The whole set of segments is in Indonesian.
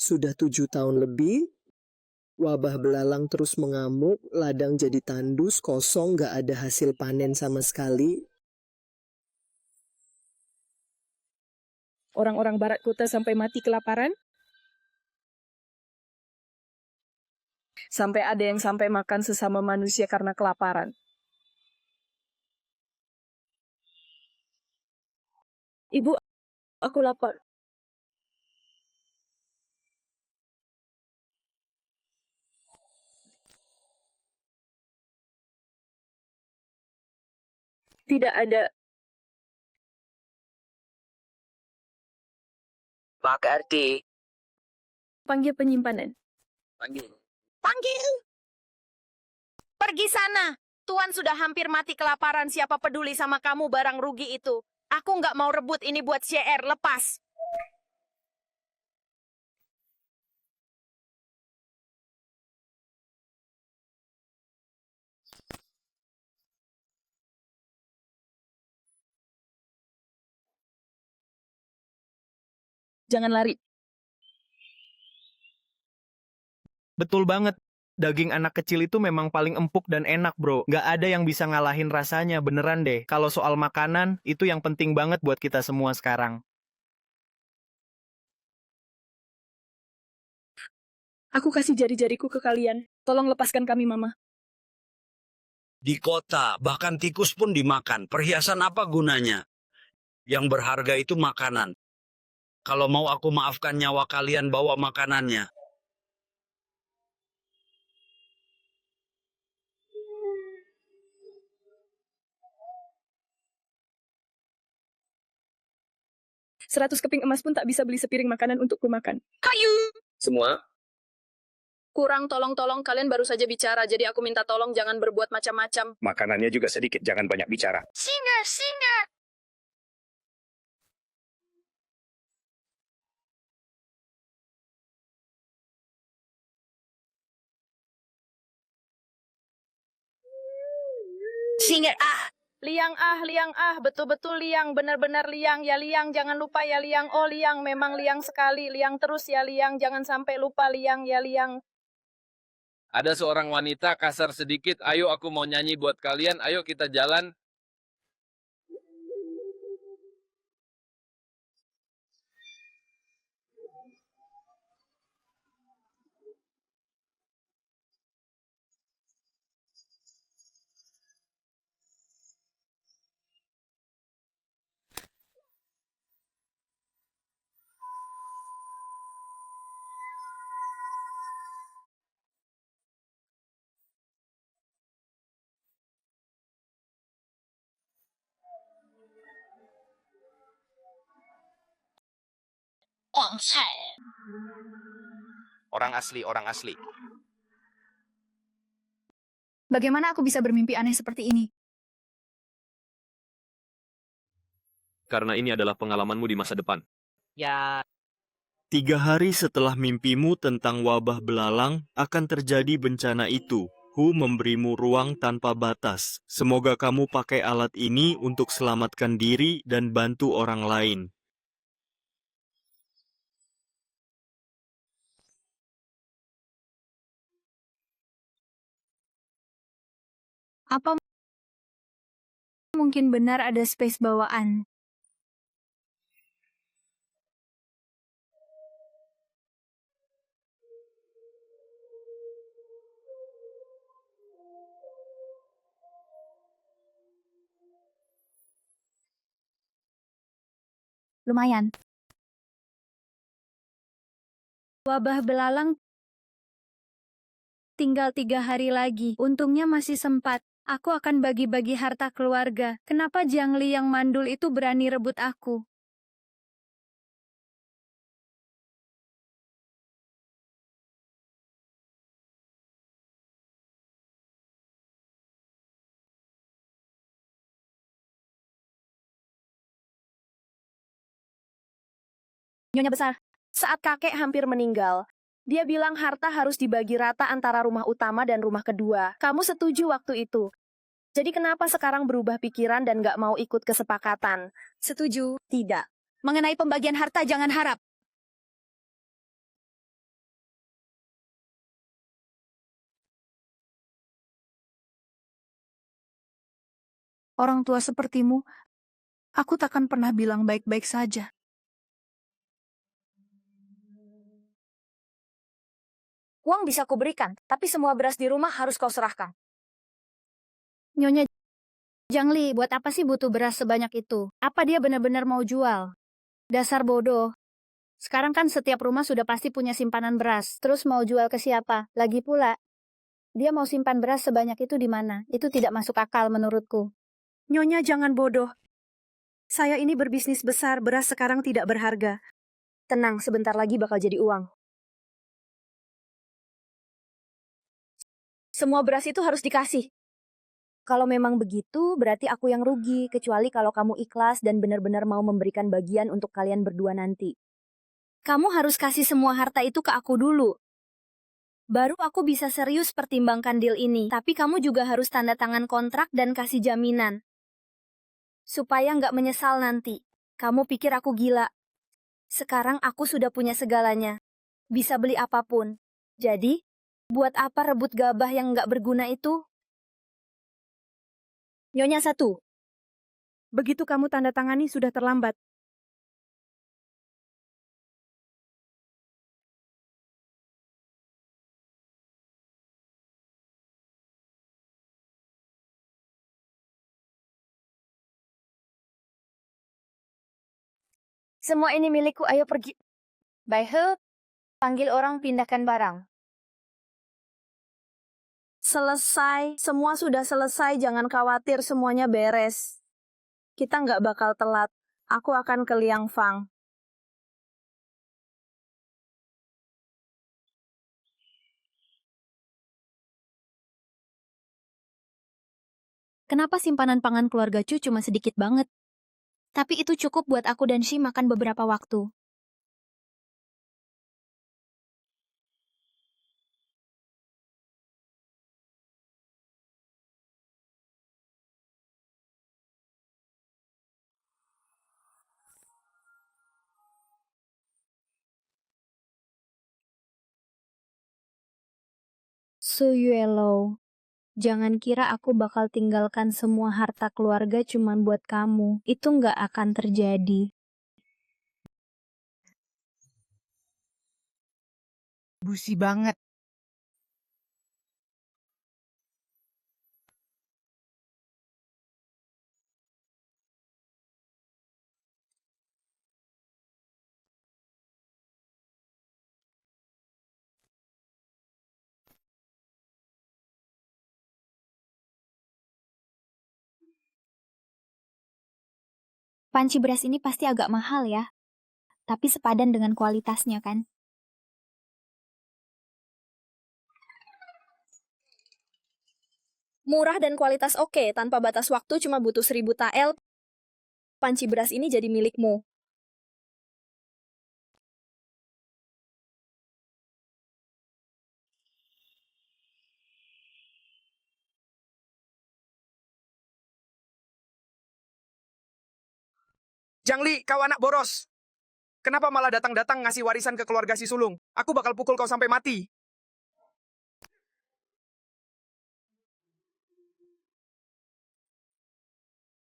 Sudah 7 tahun lebih, wabah belalang terus mengamuk, ladang jadi tandus, kosong, gak ada hasil panen sama sekali. Orang-orang barat kota sampai mati kelaparan? Sampai ada yang sampai makan sesama manusia karena kelaparan. Ibu, aku lapar. Tidak ada. Pak RT. Panggil penyimpanan. Panggil. Pergi sana. Tuan sudah hampir mati kelaparan. Siapa peduli sama kamu barang rugi itu? Aku nggak mau rebut ini buat CR. Lepas. Jangan lari. Betul banget. Daging anak kecil itu memang paling empuk dan enak, bro. Nggak ada yang bisa ngalahin rasanya, beneran deh. Kalau soal makanan, itu yang penting banget buat kita semua sekarang. Aku kasih jari-jariku ke kalian. Tolong lepaskan kami, Mama. Di kota, bahkan tikus pun dimakan. Perhiasan apa gunanya? Yang berharga itu makanan. Kalau mau aku maafkan nyawa kalian, bawa makanannya. Seratus keping emas pun tak bisa beli sepiring makanan untukku makan. Kayu. Semua. Kurang, tolong kalian baru saja bicara, jadi aku minta tolong jangan berbuat macam-macam. Makanannya juga sedikit, jangan banyak bicara. Singa. Singa. Liang betul-betul liang, benar-benar liang, ya liang, jangan lupa ya liang, oh liang, memang liang sekali, liang terus ya liang, jangan sampai lupa liang, ya liang. Ada seorang wanita kasar sedikit, ayo aku mau nyanyi buat kalian, ayo kita jalan. Orang asli. Bagaimana aku bisa bermimpi aneh seperti ini? Karena ini adalah pengalamanmu di masa depan. Ya. 3 hari setelah mimpimu tentang wabah belalang, akan terjadi bencana itu. Hu memberimu ruang tanpa batas. Semoga kamu pakai alat ini untuk selamatkan diri dan bantu orang lain. Apa mungkin benar ada space bawaan? Lumayan. Wabah belalang tinggal 3 hari lagi. Untungnya masih sempat. Aku akan bagi-bagi harta keluarga. Kenapa Jiang Li yang mandul itu berani rebut aku? Nyonya besar, saat kakek hampir meninggal, dia bilang harta harus dibagi rata antara rumah utama dan rumah kedua. Kamu setuju waktu itu. Jadi kenapa sekarang berubah pikiran dan nggak mau ikut kesepakatan? Setuju. Tidak. Mengenai pembagian harta jangan harap. Orang tua sepertimu, aku takkan pernah bilang baik-baik saja. Uang bisa kuberikan, tapi semua beras di rumah harus kau serahkan. Nyonya Jangli, buat apa sih butuh beras sebanyak itu? Apa dia benar-benar mau jual? Dasar bodoh. Sekarang kan setiap rumah sudah pasti punya simpanan beras. Terus mau jual ke siapa? Lagi pula, dia mau simpan beras sebanyak itu di mana? Itu tidak masuk akal menurutku. Nyonya jangan bodoh. Saya ini berbisnis besar, beras sekarang tidak berharga. Tenang, sebentar lagi bakal jadi uang. Semua beras itu harus dikasih. Kalau memang begitu, berarti aku yang rugi, kecuali kalau kamu ikhlas dan benar-benar mau memberikan bagian untuk kalian berdua nanti. Kamu harus kasih semua harta itu ke aku dulu. Baru aku bisa serius pertimbangkan deal ini. Tapi kamu juga harus tanda tangan kontrak dan kasih jaminan. Supaya nggak menyesal nanti. Kamu pikir aku gila? Sekarang aku sudah punya segalanya. Bisa beli apapun. Jadi, buat apa rebut gabah yang nggak berguna itu? Nyonya 1. Begitu kamu tanda tangani sudah terlambat. Semua ini milikku, ayo pergi. Baiklah, panggil orang pindahkan barang. Selesai, semua sudah selesai, jangan khawatir, semuanya beres. Kita nggak bakal telat. Aku akan ke Liang Fang. Kenapa simpanan pangan keluarga Chu cuma sedikit banget? Tapi itu cukup buat aku dan Shi makan beberapa waktu. Su Yuelo, jangan kira aku bakal tinggalkan semua harta keluarga cuman buat kamu. Itu nggak akan terjadi. Busi banget. Panci beras ini pasti agak mahal ya. Tapi sepadan dengan kualitasnya kan? Murah dan kualitas oke, tanpa batas waktu cuma butuh 1000 tael. Panci beras ini jadi milikmu. Jangli, kau anak boros. Kenapa malah datang-datang ngasih warisan ke keluarga si sulung? Aku bakal pukul kau sampai mati.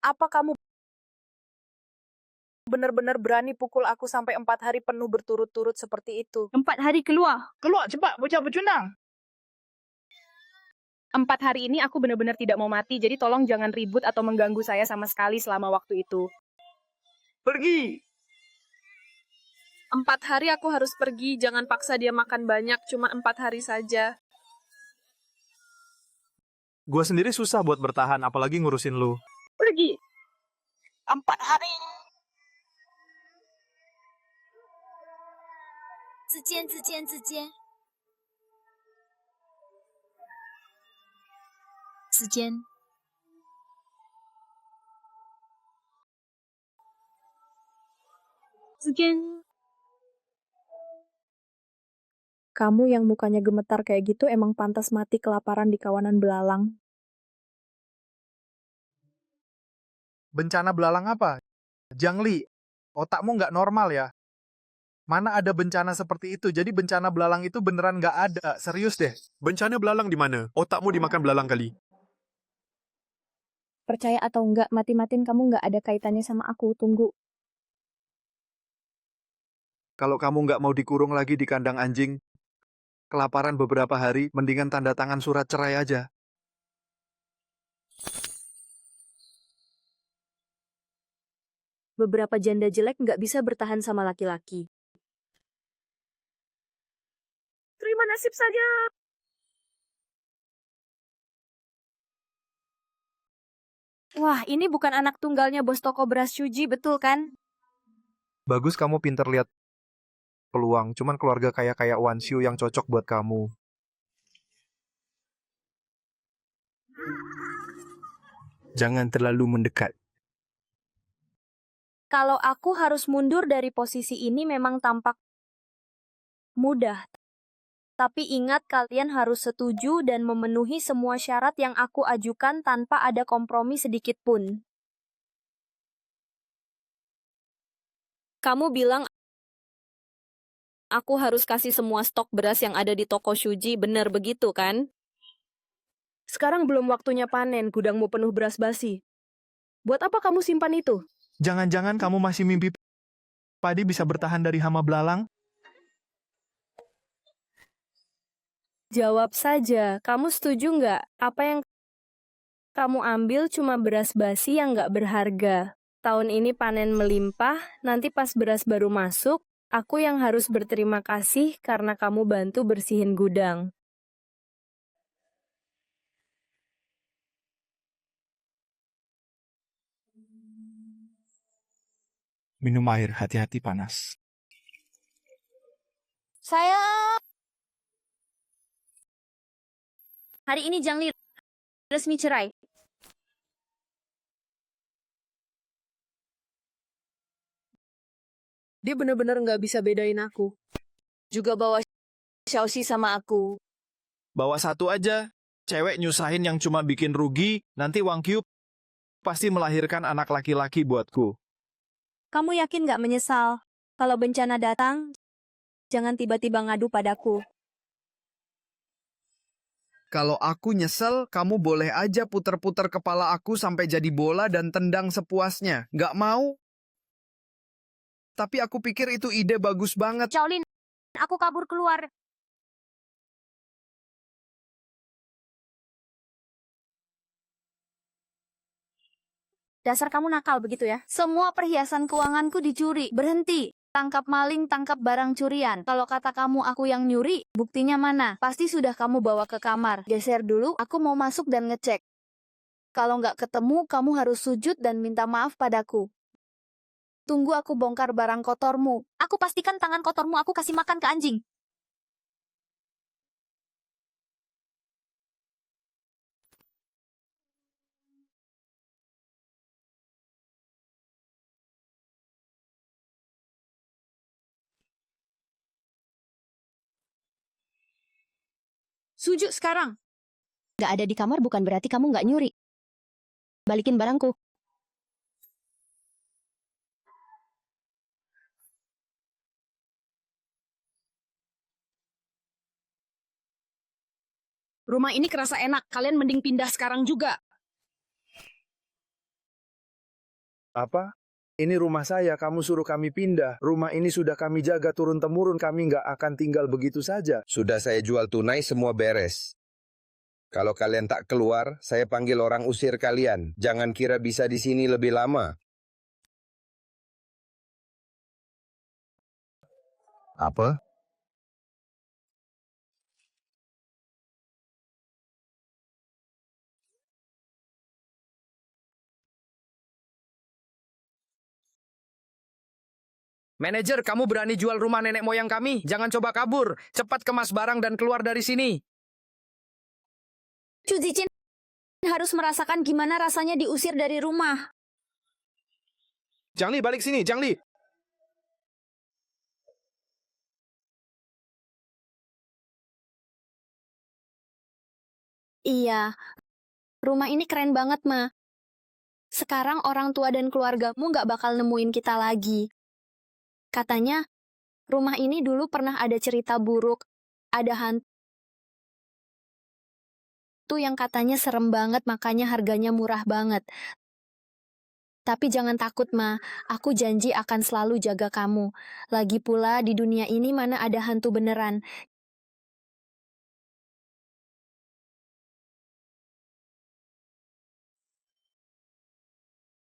Apa kamu benar-benar berani pukul aku sampai 4 hari penuh berturut-turut seperti itu? 4 hari keluar. Keluar cepat, bocah pecundang. 4 hari ini aku benar-benar tidak mau mati, jadi tolong jangan ribut atau mengganggu saya sama sekali selama waktu itu. Pergi. 4 hari aku harus pergi, jangan paksa dia makan banyak, cuma 4 hari saja. Gua sendiri susah buat bertahan, apalagi ngurusin lu. Pergi. 4 hari. 之间，之间，之间。时间。时间。 Kamu yang mukanya gemetar kayak gitu emang pantas mati kelaparan di kawanan belalang. Bencana belalang apa? Jangli, otakmu nggak normal ya? Mana ada bencana seperti itu? Jadi bencana belalang itu beneran nggak ada. Serius deh. Bencana belalang di mana? Otakmu dimakan belalang kali. Percaya atau enggak, mati-matiin kamu enggak ada kaitannya sama aku. Tunggu. Kalau kamu nggak mau dikurung lagi di kandang anjing, kelaparan beberapa hari, mendingan tanda tangan surat cerai aja. Beberapa janda jelek nggak bisa bertahan sama laki-laki. Terima nasib saja. Wah, ini bukan anak tunggalnya bos toko beras Shuji, betul kan? Bagus kamu pinter lihat peluang, cuman keluarga kaya kayak Wanshu yang cocok buat kamu. Jangan terlalu mendekat. Kalau aku harus mundur dari posisi ini memang tampak mudah. Tapi ingat kalian harus setuju dan memenuhi semua syarat yang aku ajukan tanpa ada kompromi sedikit pun. Kamu bilang aku harus kasih semua stok beras yang ada di toko Shuji, benar begitu kan? Sekarang belum waktunya panen, gudangmu penuh beras basi. Buat apa kamu simpan itu? Jangan-jangan kamu masih mimpi padi bisa bertahan dari hama belalang? Jawab saja, kamu setuju nggak? Apa yang kamu ambil cuma beras basi yang nggak berharga. Tahun ini panen melimpah, nanti pas beras baru masuk, aku yang harus berterima kasih karena kamu bantu bersihin gudang. Minum air, hati-hati panas. Saya... Hari ini Jangli resmi cerai. Dia benar-benar nggak bisa bedain aku. Juga bawa Xiaoxi sama aku. Bawa satu aja. Cewek nyusahin yang cuma bikin rugi, nanti Wang Qiu pasti melahirkan anak laki-laki buatku. Kamu yakin nggak menyesal? Kalau bencana datang, jangan tiba-tiba ngadu padaku. Kalau aku nyesel, kamu boleh aja puter-puter kepala aku sampai jadi bola dan tendang sepuasnya. Nggak mau? Tapi aku pikir itu ide bagus banget. Shaolin, aku kabur keluar. Dasar kamu nakal begitu ya? Semua perhiasan keuanganku dicuri. Berhenti. Tangkap maling, tangkap barang curian. Kalau kata kamu aku yang nyuri, buktinya mana? Pasti sudah kamu bawa ke kamar. Geser dulu, aku mau masuk dan ngecek. Kalau nggak ketemu, kamu harus sujud dan minta maaf padaku. Tunggu aku bongkar barang kotormu. Aku pastikan tangan kotormu aku kasih makan ke anjing. Sujud sekarang. Nggak ada di kamar bukan berarti kamu nggak nyuri. Balikin barangku. Rumah ini kerasa enak, kalian mending pindah sekarang juga. Apa? Ini rumah saya, kamu suruh kami pindah. Rumah ini sudah kami jaga turun-temurun, kami nggak akan tinggal begitu saja. Sudah saya jual tunai, semua beres. Kalau kalian tak keluar, saya panggil orang usir kalian. Jangan kira bisa di sini lebih lama. Apa? Manajer, kamu berani jual rumah nenek moyang kami? Jangan coba kabur. Cepat kemas barang dan keluar dari sini. Chu Zichin harus merasakan gimana rasanya diusir dari rumah. Jangli, balik sini, Jangli. Iya, rumah ini keren banget, Ma. Sekarang orang tua dan keluargamu nggak bakal nemuin kita lagi. Katanya, rumah ini dulu pernah ada cerita buruk, ada hantu itu yang katanya serem banget, makanya harganya murah banget. Tapi jangan takut, Ma. Aku janji akan selalu jaga kamu. Lagi pula di dunia ini mana ada hantu beneran.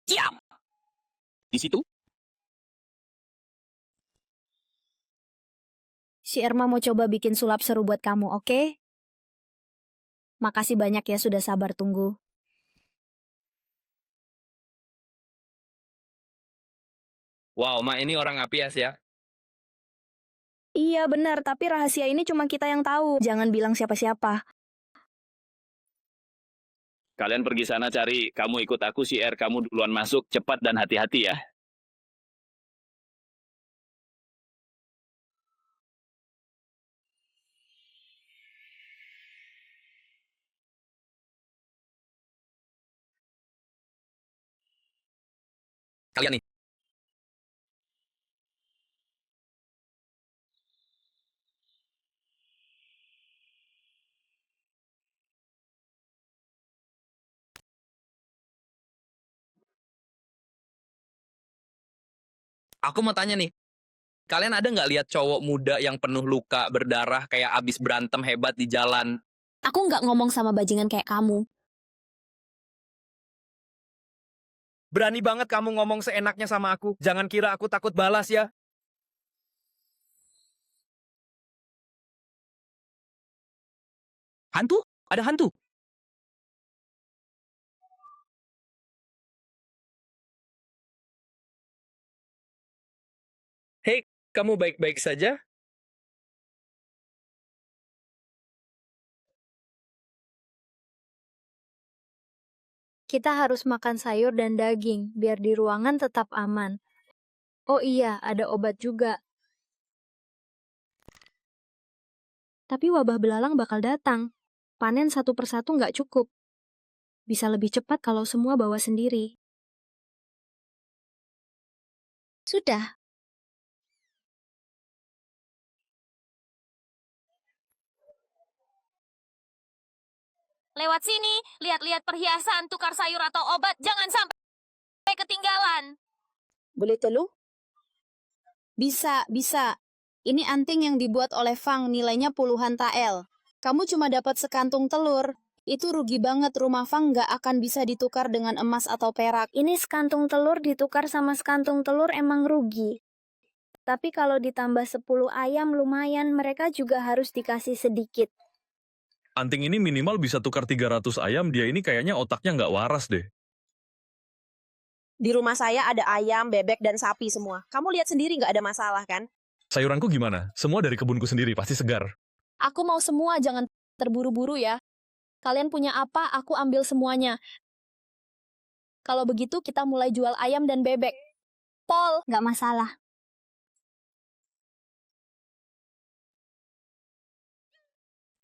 Diam. Di situ? Si Irma mau coba bikin sulap seru buat kamu, oke? Makasih banyak ya sudah sabar tunggu. Wow, Ma ini orang Apias ya. Iya benar, tapi rahasia ini cuma kita yang tahu. Jangan bilang siapa-siapa. Kalian pergi sana cari, kamu ikut aku si R, kamu duluan masuk, cepat dan hati-hati ya. Kalian nih. Aku mau tanya nih, kalian ada nggak lihat cowok muda yang penuh luka, berdarah, kayak abis berantem hebat di jalan? Aku nggak ngomong sama bajingan kayak kamu. Berani banget kamu ngomong seenaknya sama aku. Jangan kira aku takut balas ya. Hantu? Ada hantu? Hei, kamu baik-baik saja? Kita harus makan sayur dan daging, biar di ruangan tetap aman. Oh iya, ada obat juga. Tapi wabah belalang bakal datang. Panen satu persatu nggak cukup. Bisa lebih cepat kalau semua bawa sendiri. Sudah. Lewat sini, lihat-lihat perhiasan, tukar sayur atau obat, jangan sampai ketinggalan. Boleh teluh? Bisa. Ini anting yang dibuat oleh Fang, nilainya puluhan tael. Kamu cuma dapat sekantung telur. Itu rugi banget, rumah Fang nggak akan bisa ditukar dengan emas atau perak. Ini sekantung telur ditukar sama sekantung telur emang rugi. Tapi kalau ditambah 10 ayam lumayan, mereka juga harus dikasih sedikit. Anting ini minimal bisa tukar 300 ayam, dia ini kayaknya otaknya nggak waras deh. Di rumah saya ada ayam, bebek, dan sapi semua. Kamu lihat sendiri nggak ada masalah kan? Sayuranku gimana? Semua dari kebunku sendiri, pasti segar. Aku mau semua, jangan terburu-buru ya. Kalian punya apa, aku ambil semuanya. Kalau begitu kita mulai jual ayam dan bebek. Paul, nggak masalah.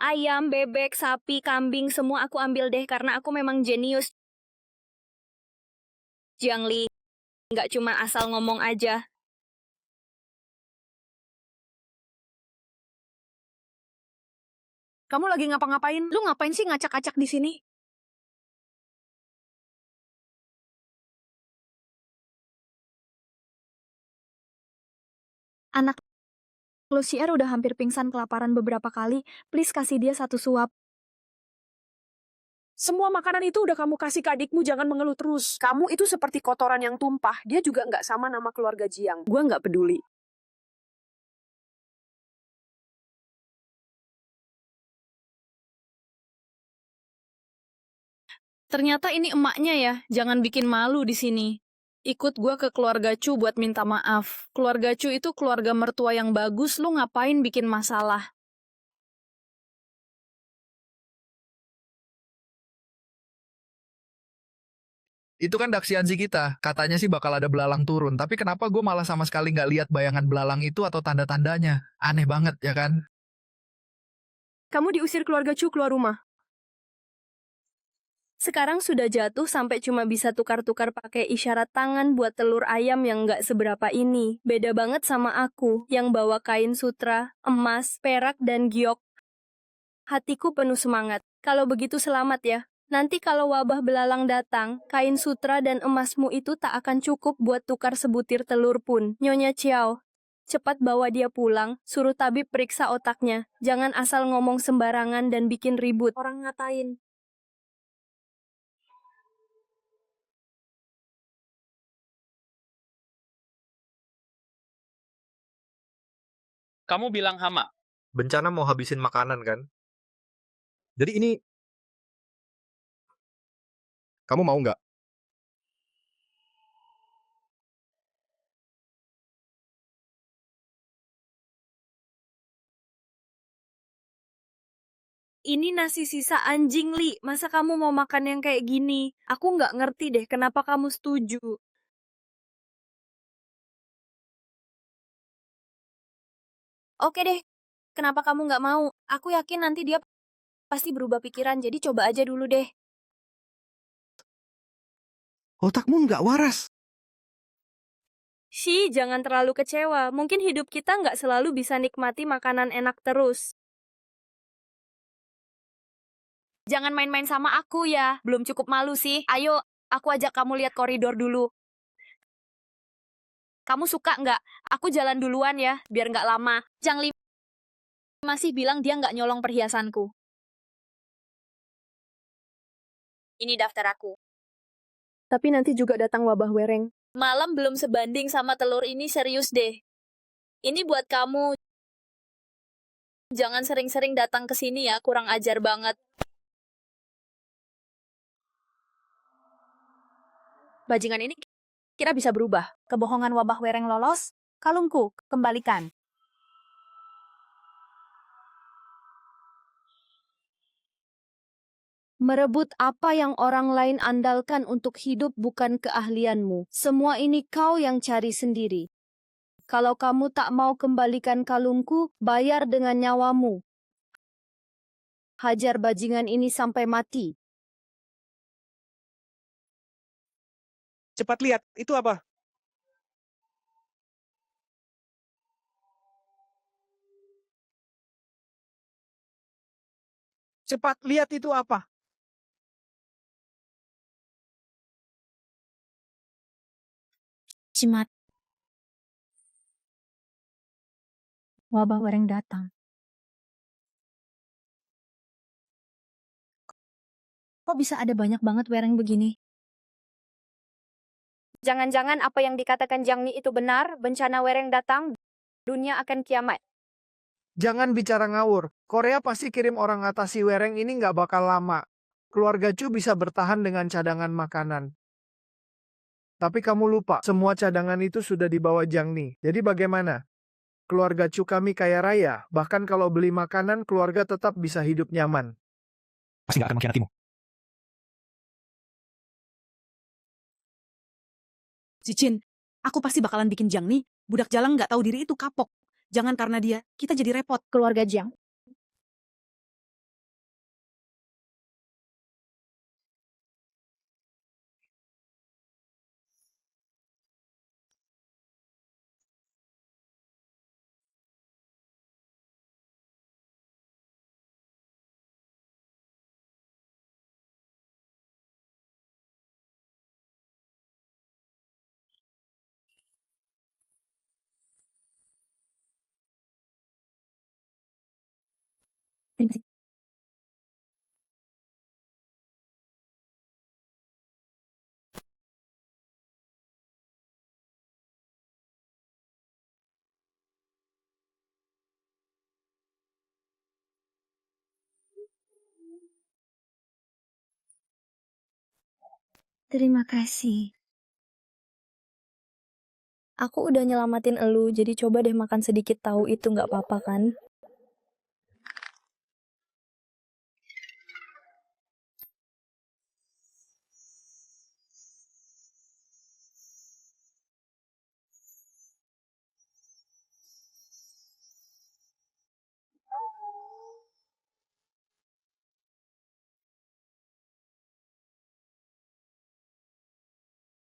Ayam, bebek, sapi, kambing, semua aku ambil deh karena aku memang jenius. Jiang Li, nggak cuma asal ngomong aja. Kamu lagi ngapa-ngapain? Lu ngapain sih ngacak-acak di sini? anak Lucier udah hampir pingsan kelaparan beberapa kali. Please kasih dia satu suap. Semua makanan itu udah kamu kasih ke adikmu, jangan mengeluh terus. Kamu itu seperti kotoran yang tumpah. Dia juga nggak sama nama keluarga Jiang. Gua nggak peduli. Ternyata ini emaknya ya, jangan bikin malu di sini. Ikut gua ke keluarga Chu buat minta maaf. Keluarga Chu itu keluarga mertua yang bagus, lu ngapain bikin masalah? Itu kan Daxianzi kita. Katanya sih bakal ada belalang turun. Tapi kenapa gue malah sama sekali nggak lihat bayangan belalang itu atau tanda-tandanya? Aneh banget, ya kan? Kamu diusir keluarga Chu keluar rumah. Sekarang sudah jatuh sampai cuma bisa tukar-tukar pakai isyarat tangan buat telur ayam yang nggak seberapa ini. Beda banget sama aku, yang bawa kain sutra, emas, perak, dan giok. Hatiku penuh semangat. Kalau begitu selamat ya. Nanti kalau wabah belalang datang, kain sutra dan emasmu itu tak akan cukup buat tukar sebutir telur pun. Nyonya Ciao, cepat bawa dia pulang, suruh tabib periksa otaknya. Jangan asal ngomong sembarangan dan bikin ribut. Orang ngatain. Kamu bilang hama. Bencana mau habisin makanan kan? Jadi ini, kamu mau nggak? Ini nasi sisa anjing, Li. Masa kamu mau makan yang kayak gini? Aku nggak ngerti deh kenapa kamu setuju. Oke deh, kenapa kamu nggak mau? Aku yakin nanti dia pasti berubah pikiran, jadi coba aja dulu deh. Otakmu nggak waras. Jangan terlalu kecewa. Mungkin hidup kita nggak selalu bisa nikmati makanan enak terus. Jangan main-main sama aku ya. Belum cukup malu sih. Ayo, aku ajak kamu lihat koridor dulu. Kamu suka nggak? Aku jalan duluan ya, biar nggak lama. Zhang Li masih bilang dia nggak nyolong perhiasanku. Ini daftar aku. Tapi nanti juga datang wabah wereng. Malam belum sebanding sama telur ini, serius deh. Ini buat kamu. Jangan sering-sering datang ke sini ya, kurang ajar banget. Bajingan ini kira bisa berubah. Kebohongan wabah wereng lolos, kalungku kembalikan. Merebut apa yang orang lain andalkan untuk hidup bukan keahlianmu. Semua ini kau yang cari sendiri. Kalau kamu tak mau kembalikan kalungku, bayar dengan nyawamu. Hajar bajingan ini sampai mati. Cepat lihat, itu apa? Cepat lihat itu apa? Cimat. Wabah wereng datang. Kok bisa ada banyak banget wereng begini? Jangan-jangan apa yang dikatakan Jiang Ni itu benar, bencana wereng datang, dunia akan kiamat. Jangan bicara ngawur. Korea pasti kirim orang ngatasi wereng ini nggak bakal lama. Keluarga Chu bisa bertahan dengan cadangan makanan. Tapi kamu lupa, semua cadangan itu sudah dibawa Jiang Ni. Jadi bagaimana? Keluarga Chu kami kaya raya, bahkan kalau beli makanan, keluarga tetap bisa hidup nyaman. Pasti nggak akan mengkhianatimu. Cicin, aku pasti bakalan bikin Jiang Ni, budak jalang nggak tahu diri itu kapok. Jangan karena dia, kita jadi repot. Keluarga Jiang. Terima kasih. Terima kasih. Aku udah nyelamatin elu, jadi coba deh makan sedikit tahu itu nggak apa-apa kan?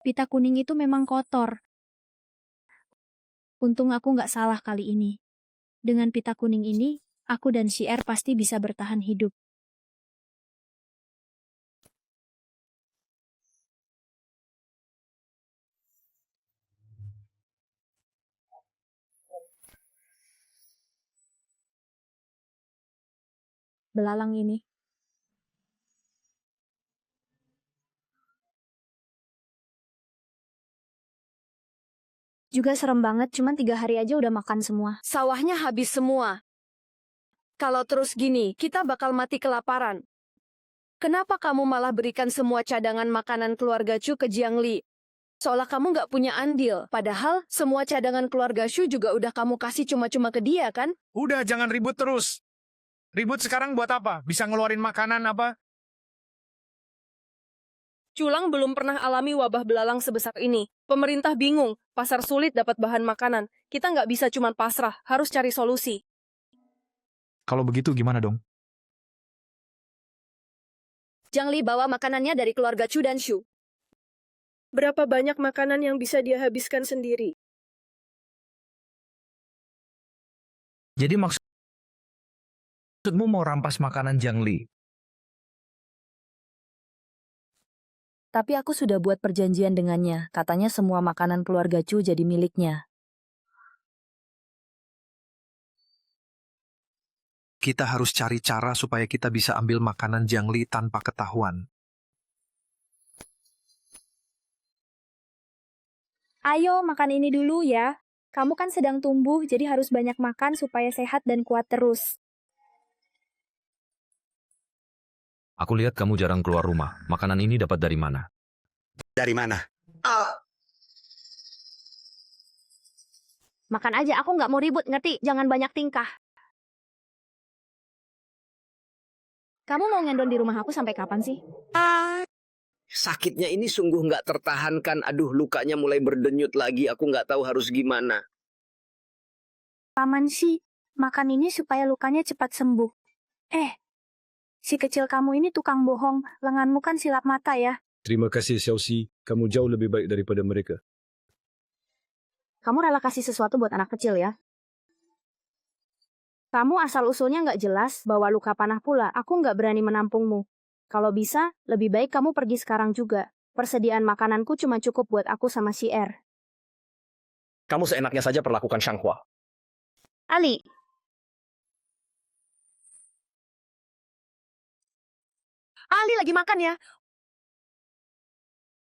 Pita kuning itu memang kotor. Untung aku nggak salah kali ini. Dengan pita kuning ini, aku dan Syier pasti bisa bertahan hidup. Belalang ini. Juga serem banget, cuman 3 hari aja udah makan semua. Sawahnya habis semua. Kalau terus gini, kita bakal mati kelaparan. Kenapa kamu malah berikan semua cadangan makanan keluarga Chu ke Jiang Li? Seolah kamu nggak punya andil. Padahal semua cadangan keluarga Chu juga udah kamu kasih cuma-cuma ke dia, kan? Udah, jangan ribut terus. Ribut sekarang buat apa? Bisa ngeluarin makanan apa? Culang belum pernah alami wabah belalang sebesar ini. Pemerintah bingung, pasar sulit dapat bahan makanan. Kita nggak bisa cuma pasrah, harus cari solusi. Kalau begitu gimana dong? Jiang Li bawa makanannya dari keluarga Chu dan Shu. Berapa banyak makanan yang bisa dia habiskan sendiri? Jadi maksudmu mau rampas makanan Jiang Li? Tapi aku sudah buat perjanjian dengannya. Katanya semua makanan keluarga Chu jadi miliknya. Kita harus cari cara supaya kita bisa ambil makanan Jiang Li tanpa ketahuan. Ayo, makan ini dulu ya. Kamu kan sedang tumbuh, jadi harus banyak makan supaya sehat dan kuat terus. Aku lihat kamu jarang keluar rumah. Makanan ini dapat dari mana? Dari mana? Makan aja, aku nggak mau ribut, ngerti? Jangan banyak tingkah. Kamu mau ngendon di rumah aku sampai kapan sih? Sakitnya ini sungguh nggak tertahankan. Aduh, lukanya mulai berdenyut lagi. Aku nggak tahu harus gimana. Paman sih, makan ini supaya lukanya cepat sembuh. Si kecil kamu ini tukang bohong. Lenganmu kan silap mata ya. Terima kasih, Xiaoxi. Kamu jauh lebih baik daripada mereka. Kamu rela kasih sesuatu buat anak kecil ya? Kamu asal-usulnya nggak jelas, bawa luka panah pula. Aku nggak berani menampungmu. Kalau bisa, lebih baik kamu pergi sekarang juga. Persediaan makananku cuma cukup buat aku sama Syier. Kamu seenaknya saja perlakukan Shanghua. Ali, Ali lagi makan ya?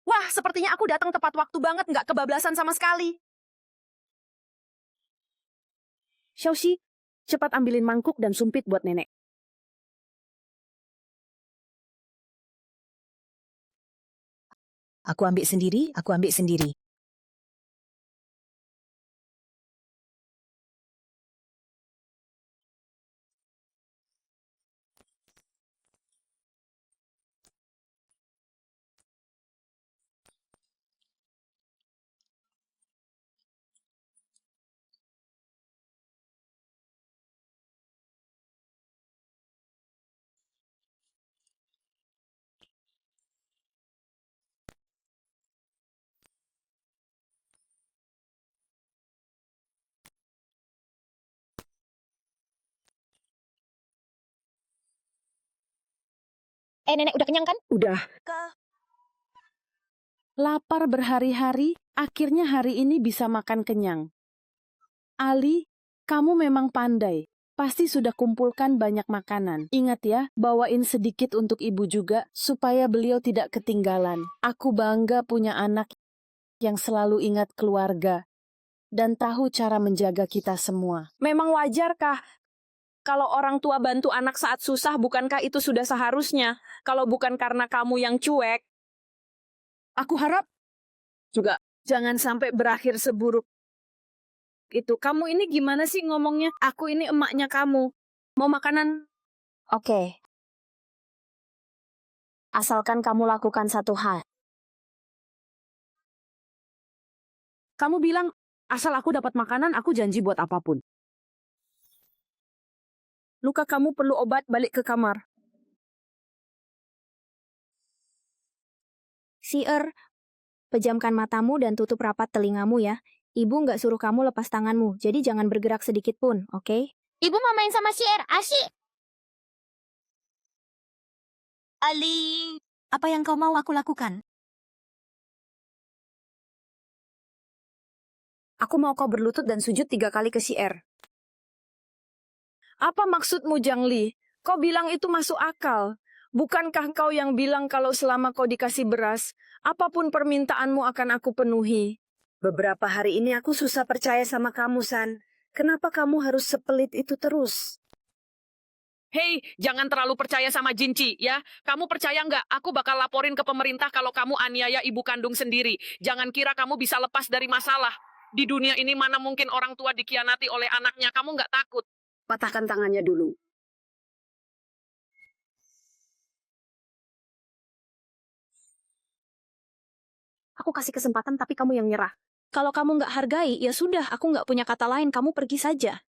Wah, sepertinya aku datang tepat waktu banget, nggak kebablasan sama sekali. Xiaoxi, cepat ambilin mangkuk dan sumpit buat nenek. Aku ambil sendiri, aku ambil sendiri. nenek udah kenyang kan? Udah. Lapar berhari-hari, akhirnya hari ini bisa makan kenyang. Ali, kamu memang pandai. Pasti sudah kumpulkan banyak makanan. Ingat ya, bawain sedikit untuk ibu juga, supaya beliau tidak ketinggalan. Aku bangga punya anak yang selalu ingat keluarga, dan tahu cara menjaga kita semua. Memang wajar kah? Kalau orang tua bantu anak saat susah, bukankah itu sudah seharusnya? Kalau bukan karena kamu yang cuek, aku harap juga jangan sampai berakhir seburuk itu. Kamu ini gimana sih ngomongnya? Aku ini emaknya kamu. Mau makanan? Oke. Asalkan kamu lakukan satu hal. Kamu bilang, asal aku dapat makanan, aku janji buat apapun. Luka kamu perlu obat, balik ke kamar. Syier, pejamkan matamu dan tutup rapat telingamu ya. Ibu nggak suruh kamu lepas tanganmu, jadi jangan bergerak sedikit pun, oke? Ibu mau main sama si Er, asyik. Ali, apa yang kau mau aku lakukan? Aku mau kau berlutut dan sujud 3 kali ke si Er. Apa maksudmu, Jangli? Kau bilang itu masuk akal. Bukankah kau yang bilang kalau selama kau dikasih beras, apapun permintaanmu akan aku penuhi? Beberapa hari ini aku susah percaya sama kamu, San. Kenapa kamu harus sepelit itu terus? Hei, jangan terlalu percaya sama Jinci, ya. Kamu percaya nggak? Aku bakal laporin ke pemerintah kalau kamu aniaya ibu kandung sendiri. Jangan kira kamu bisa lepas dari masalah. Di dunia ini mana mungkin orang tua dikhianati oleh anaknya. Kamu nggak takut? Patahkan tangannya dulu. Aku kasih kesempatan tapi kamu yang nyerah. Kalau kamu nggak hargai, ya sudah, aku nggak punya kata lain, kamu pergi saja.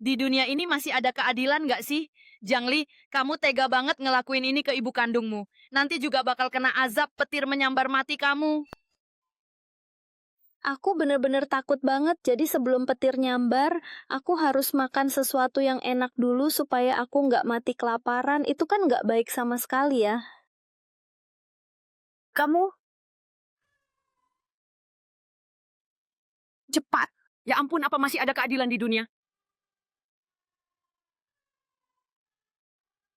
Di dunia ini masih ada keadilan nggak sih? Jangli, kamu tega banget ngelakuin ini ke ibu kandungmu. Nanti juga bakal kena azab petir menyambar mati kamu. Aku bener-bener takut banget, jadi sebelum petir nyambar, aku harus makan sesuatu yang enak dulu supaya aku nggak mati kelaparan. Itu kan nggak baik sama sekali ya. Kamu Cepat. Ya ampun, apa masih ada keadilan di dunia?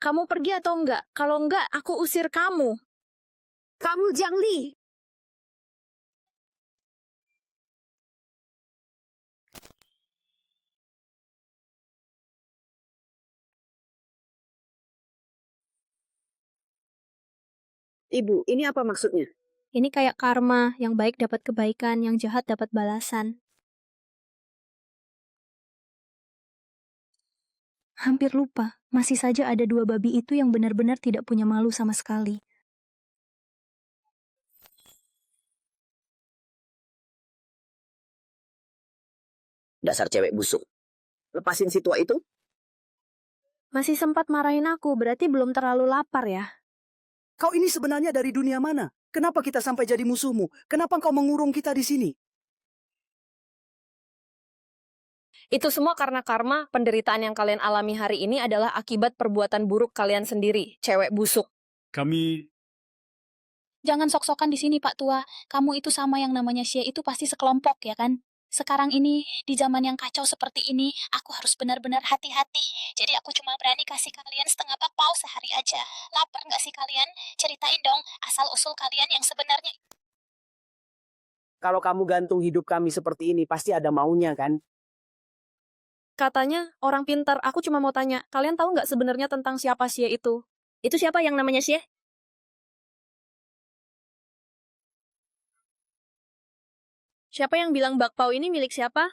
Kamu pergi atau enggak? Kalau enggak, aku usir kamu. Kamu Jangli. Ibu, ini apa maksudnya? Ini kayak karma, yang baik dapat kebaikan, yang jahat dapat balasan. Hampir lupa, masih saja ada 2 babi itu yang benar-benar tidak punya malu sama sekali. Dasar cewek busuk. Lepasin si tua itu. Masih sempat marahin aku, berarti belum terlalu lapar ya? Kau ini sebenarnya dari dunia mana? Kenapa kita sampai jadi musuhmu? Kenapa kau mengurung kita di sini? Itu semua karena karma, penderitaan yang kalian alami hari ini adalah akibat perbuatan buruk kalian sendiri, cewek busuk. Kami Jangan sok-sokan di sini, Pak Tua. Kamu itu sama yang namanya Xie itu pasti sekelompok, ya kan? Sekarang ini, di zaman yang kacau seperti ini, aku harus benar-benar hati-hati. Jadi aku cuma berani kasih kalian setengah bakpao sehari aja. Lapar nggak sih kalian? Ceritain dong, asal-usul kalian yang sebenarnya. Kalau kamu gantung hidup kami seperti ini, pasti ada maunya kan? Katanya, orang pintar, aku cuma mau tanya, kalian tahu nggak sebenarnya tentang siapa Xie itu? Itu siapa yang namanya Xie? Siapa yang bilang bakpao ini milik siapa?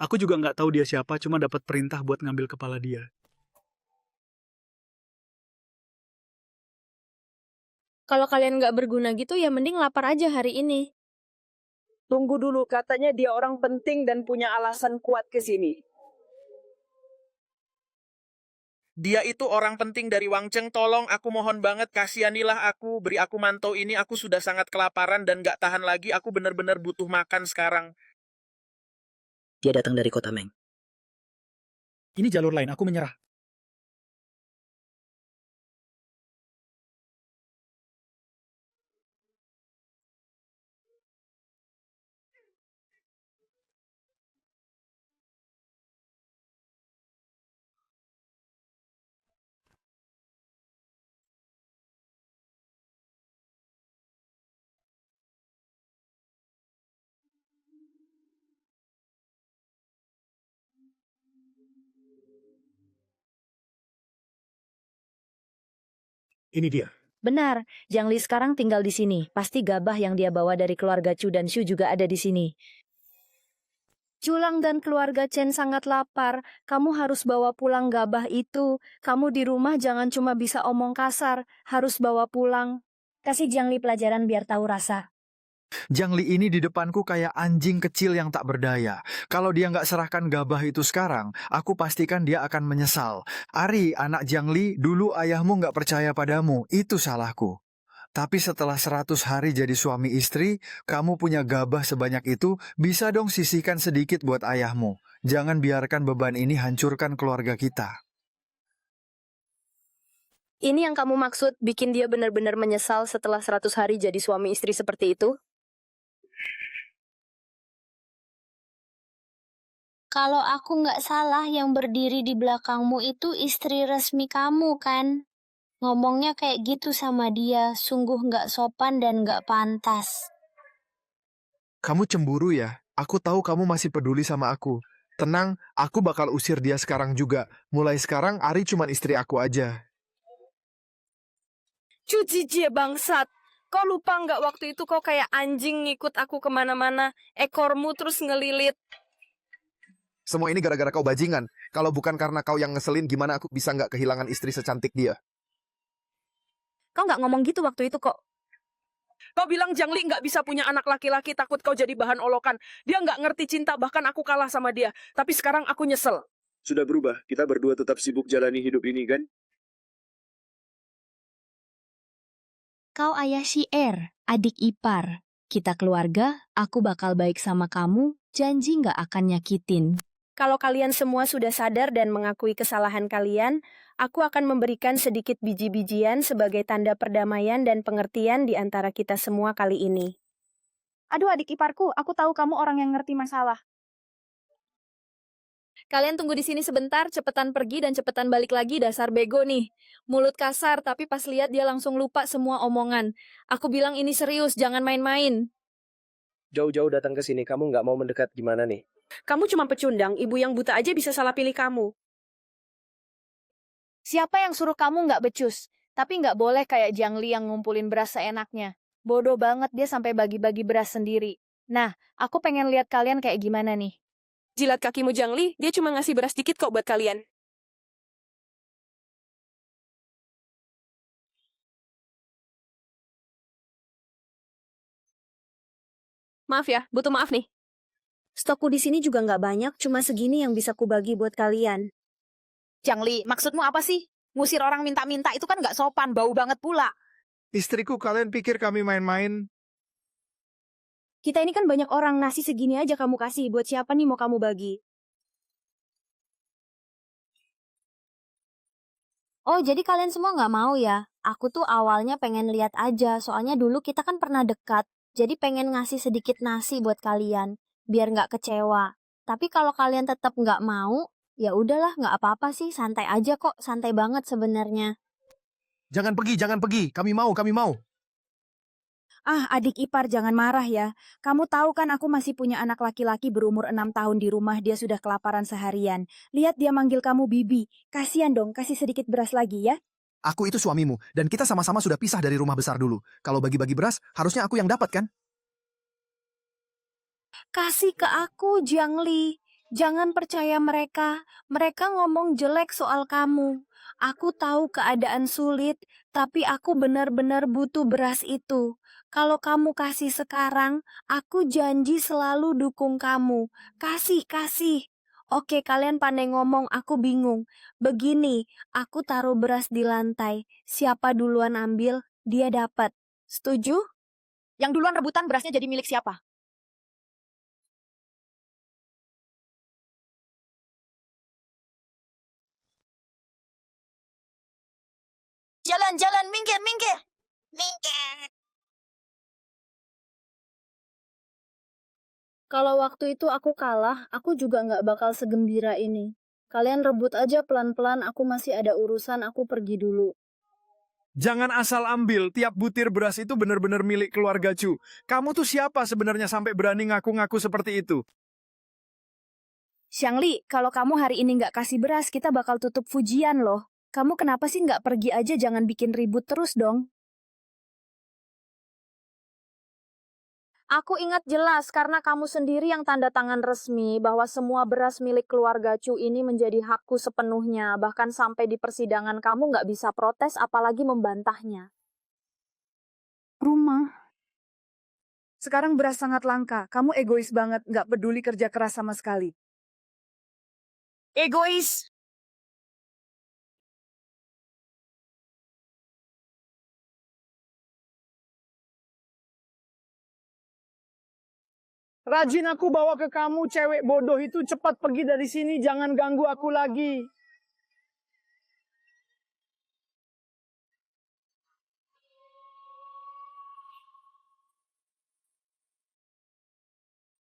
Aku juga nggak tahu dia siapa, cuma dapat perintah buat ngambil kepala dia. Kalau kalian nggak berguna gitu, ya mending lapar aja hari ini. Tunggu dulu, katanya dia orang penting dan punya alasan kuat ke sini. Dia itu orang penting dari Wang Cheng, tolong aku mohon banget kasihanilah aku, beri aku mantou ini, aku sudah sangat kelaparan dan gak tahan lagi, aku benar-benar butuh makan sekarang. Dia datang dari kota Meng. Ini jalur lain, aku menyerah. Ini dia. Benar, Jiang Li sekarang tinggal di sini. Pasti gabah yang dia bawa dari keluarga Chu dan Xu juga ada di sini. Culang dan keluarga Chen sangat lapar. Kamu harus bawa pulang gabah itu. Kamu di rumah jangan cuma bisa omong kasar. Harus bawa pulang. Kasih Jiang Li pelajaran biar tahu rasa. Jiang Li ini di depanku kayak anjing kecil yang tak berdaya. Kalau dia nggak serahkan gabah itu sekarang, aku pastikan dia akan menyesal. Ari, anak Jiang Li, dulu ayahmu nggak percaya padamu. Itu salahku. Tapi setelah 100 hari jadi suami istri, kamu punya gabah sebanyak itu, bisa dong sisihkan sedikit buat ayahmu. Jangan biarkan beban ini hancurkan keluarga kita. Ini yang kamu maksud bikin dia benar-benar menyesal setelah 100 hari jadi suami istri seperti itu? Kalau aku nggak salah, yang berdiri di belakangmu itu istri resmi kamu, kan? Ngomongnya kayak gitu sama dia, sungguh nggak sopan dan nggak pantas. Kamu cemburu ya? Aku tahu kamu masih peduli sama aku. Tenang, aku bakal usir dia sekarang juga. Mulai sekarang, Ari cuma istri aku aja. Cuci bangsat. Kau lupa nggak waktu itu kau kayak anjing ngikut aku kemana-mana, ekormu terus ngelilit. Semua ini gara-gara kau bajingan. Kalau bukan karena kau yang ngeselin, gimana aku bisa nggak kehilangan istri secantik dia? Kau nggak ngomong gitu waktu itu kok. Kau bilang Jiangli nggak bisa punya anak laki-laki, takut kau jadi bahan olokan. Dia nggak ngerti cinta, bahkan aku kalah sama dia. Tapi sekarang aku nyesel. Sudah berubah, kita berdua tetap sibuk jalani hidup ini kan? Kau ayah Syier, adik ipar. Kita keluarga, aku bakal baik sama kamu, janji nggak akan nyakitin. Kalau kalian semua sudah sadar dan mengakui kesalahan kalian, aku akan memberikan sedikit biji-bijian sebagai tanda perdamaian dan pengertian di antara kita semua kali ini. Aduh adik iparku, aku tahu kamu orang yang ngerti masalah. Kalian tunggu di sini sebentar, cepetan pergi dan cepetan balik lagi, dasar bego nih. Mulut kasar, tapi pas lihat dia langsung lupa semua omongan. Aku bilang ini serius, jangan main-main. Jauh-jauh datang ke sini, kamu nggak mau mendekat gimana nih? Kamu cuma pecundang, ibu yang buta aja bisa salah pilih kamu. Siapa yang suruh kamu nggak becus? Tapi nggak boleh kayak Jiangli yang ngumpulin beras seenaknya. Bodoh banget dia sampai bagi-bagi beras sendiri. Nah, aku pengen lihat kalian kayak gimana nih. Jilat kakimu Jiangli, dia cuma ngasih beras dikit kok buat kalian. Maaf ya, butuh maaf nih. Stokku di sini juga nggak banyak, cuma segini yang bisa kubagi buat kalian. Jiangli, maksudmu apa sih? Ngusir orang minta-minta itu kan nggak sopan, bau banget pula. Istriku, kalian pikir kami main-main? Kita ini kan banyak orang, nasi segini aja kamu kasih. Buat siapa nih mau kamu bagi? Oh, jadi kalian semua nggak mau ya? Aku tuh awalnya pengen lihat aja, soalnya dulu kita kan pernah dekat. Jadi pengen ngasih sedikit nasi buat kalian, biar nggak kecewa. Tapi kalau kalian tetap nggak mau, ya udahlah, nggak apa-apa sih, santai aja kok, santai banget sebenarnya. Jangan pergi, kami mau. Ah, adik ipar jangan marah ya. Kamu tahu kan aku masih punya anak laki-laki berumur 6 tahun di rumah, dia sudah kelaparan seharian. Lihat dia manggil kamu bibi. Kasian dong, kasih sedikit beras lagi ya. Aku itu suamimu, dan kita sama-sama sudah pisah dari rumah besar dulu. Kalau bagi-bagi beras, harusnya aku yang dapat kan? Kasih ke aku, Jiangli. Jangan percaya mereka. Mereka ngomong jelek soal kamu. Aku tahu keadaan sulit, tapi aku benar-benar butuh beras itu. Kalau kamu kasih sekarang, aku janji selalu dukung kamu. Kasih. Oke, kalian pandai ngomong, aku bingung. Begini, aku taruh beras di lantai. Siapa duluan ambil, dia dapat. Setuju? Yang duluan rebutan berasnya jadi milik siapa? Jalan, minggir. Minggir. Kalau waktu itu aku kalah, aku juga nggak bakal segembira ini. Kalian rebut aja pelan-pelan, aku masih ada urusan, aku pergi dulu. Jangan asal ambil, tiap butir beras itu benar-benar milik keluarga Chu. Kamu tuh siapa sebenarnya sampai berani ngaku-ngaku seperti itu? Xiangli, kalau kamu hari ini nggak kasih beras, kita bakal tutup Fujian loh. Kamu kenapa sih nggak pergi aja, jangan bikin ribut terus dong. Aku ingat jelas karena kamu sendiri yang tanda tangan resmi bahwa semua beras milik keluarga Chu ini menjadi hakku sepenuhnya. Bahkan sampai di persidangan kamu nggak bisa protes apalagi membantahnya. Rumah. Sekarang beras sangat langka. Kamu egois banget, nggak peduli kerja keras sama sekali. Egois. Rajin aku bawa ke kamu, cewek bodoh itu. Cepat pergi dari sini, jangan ganggu aku lagi.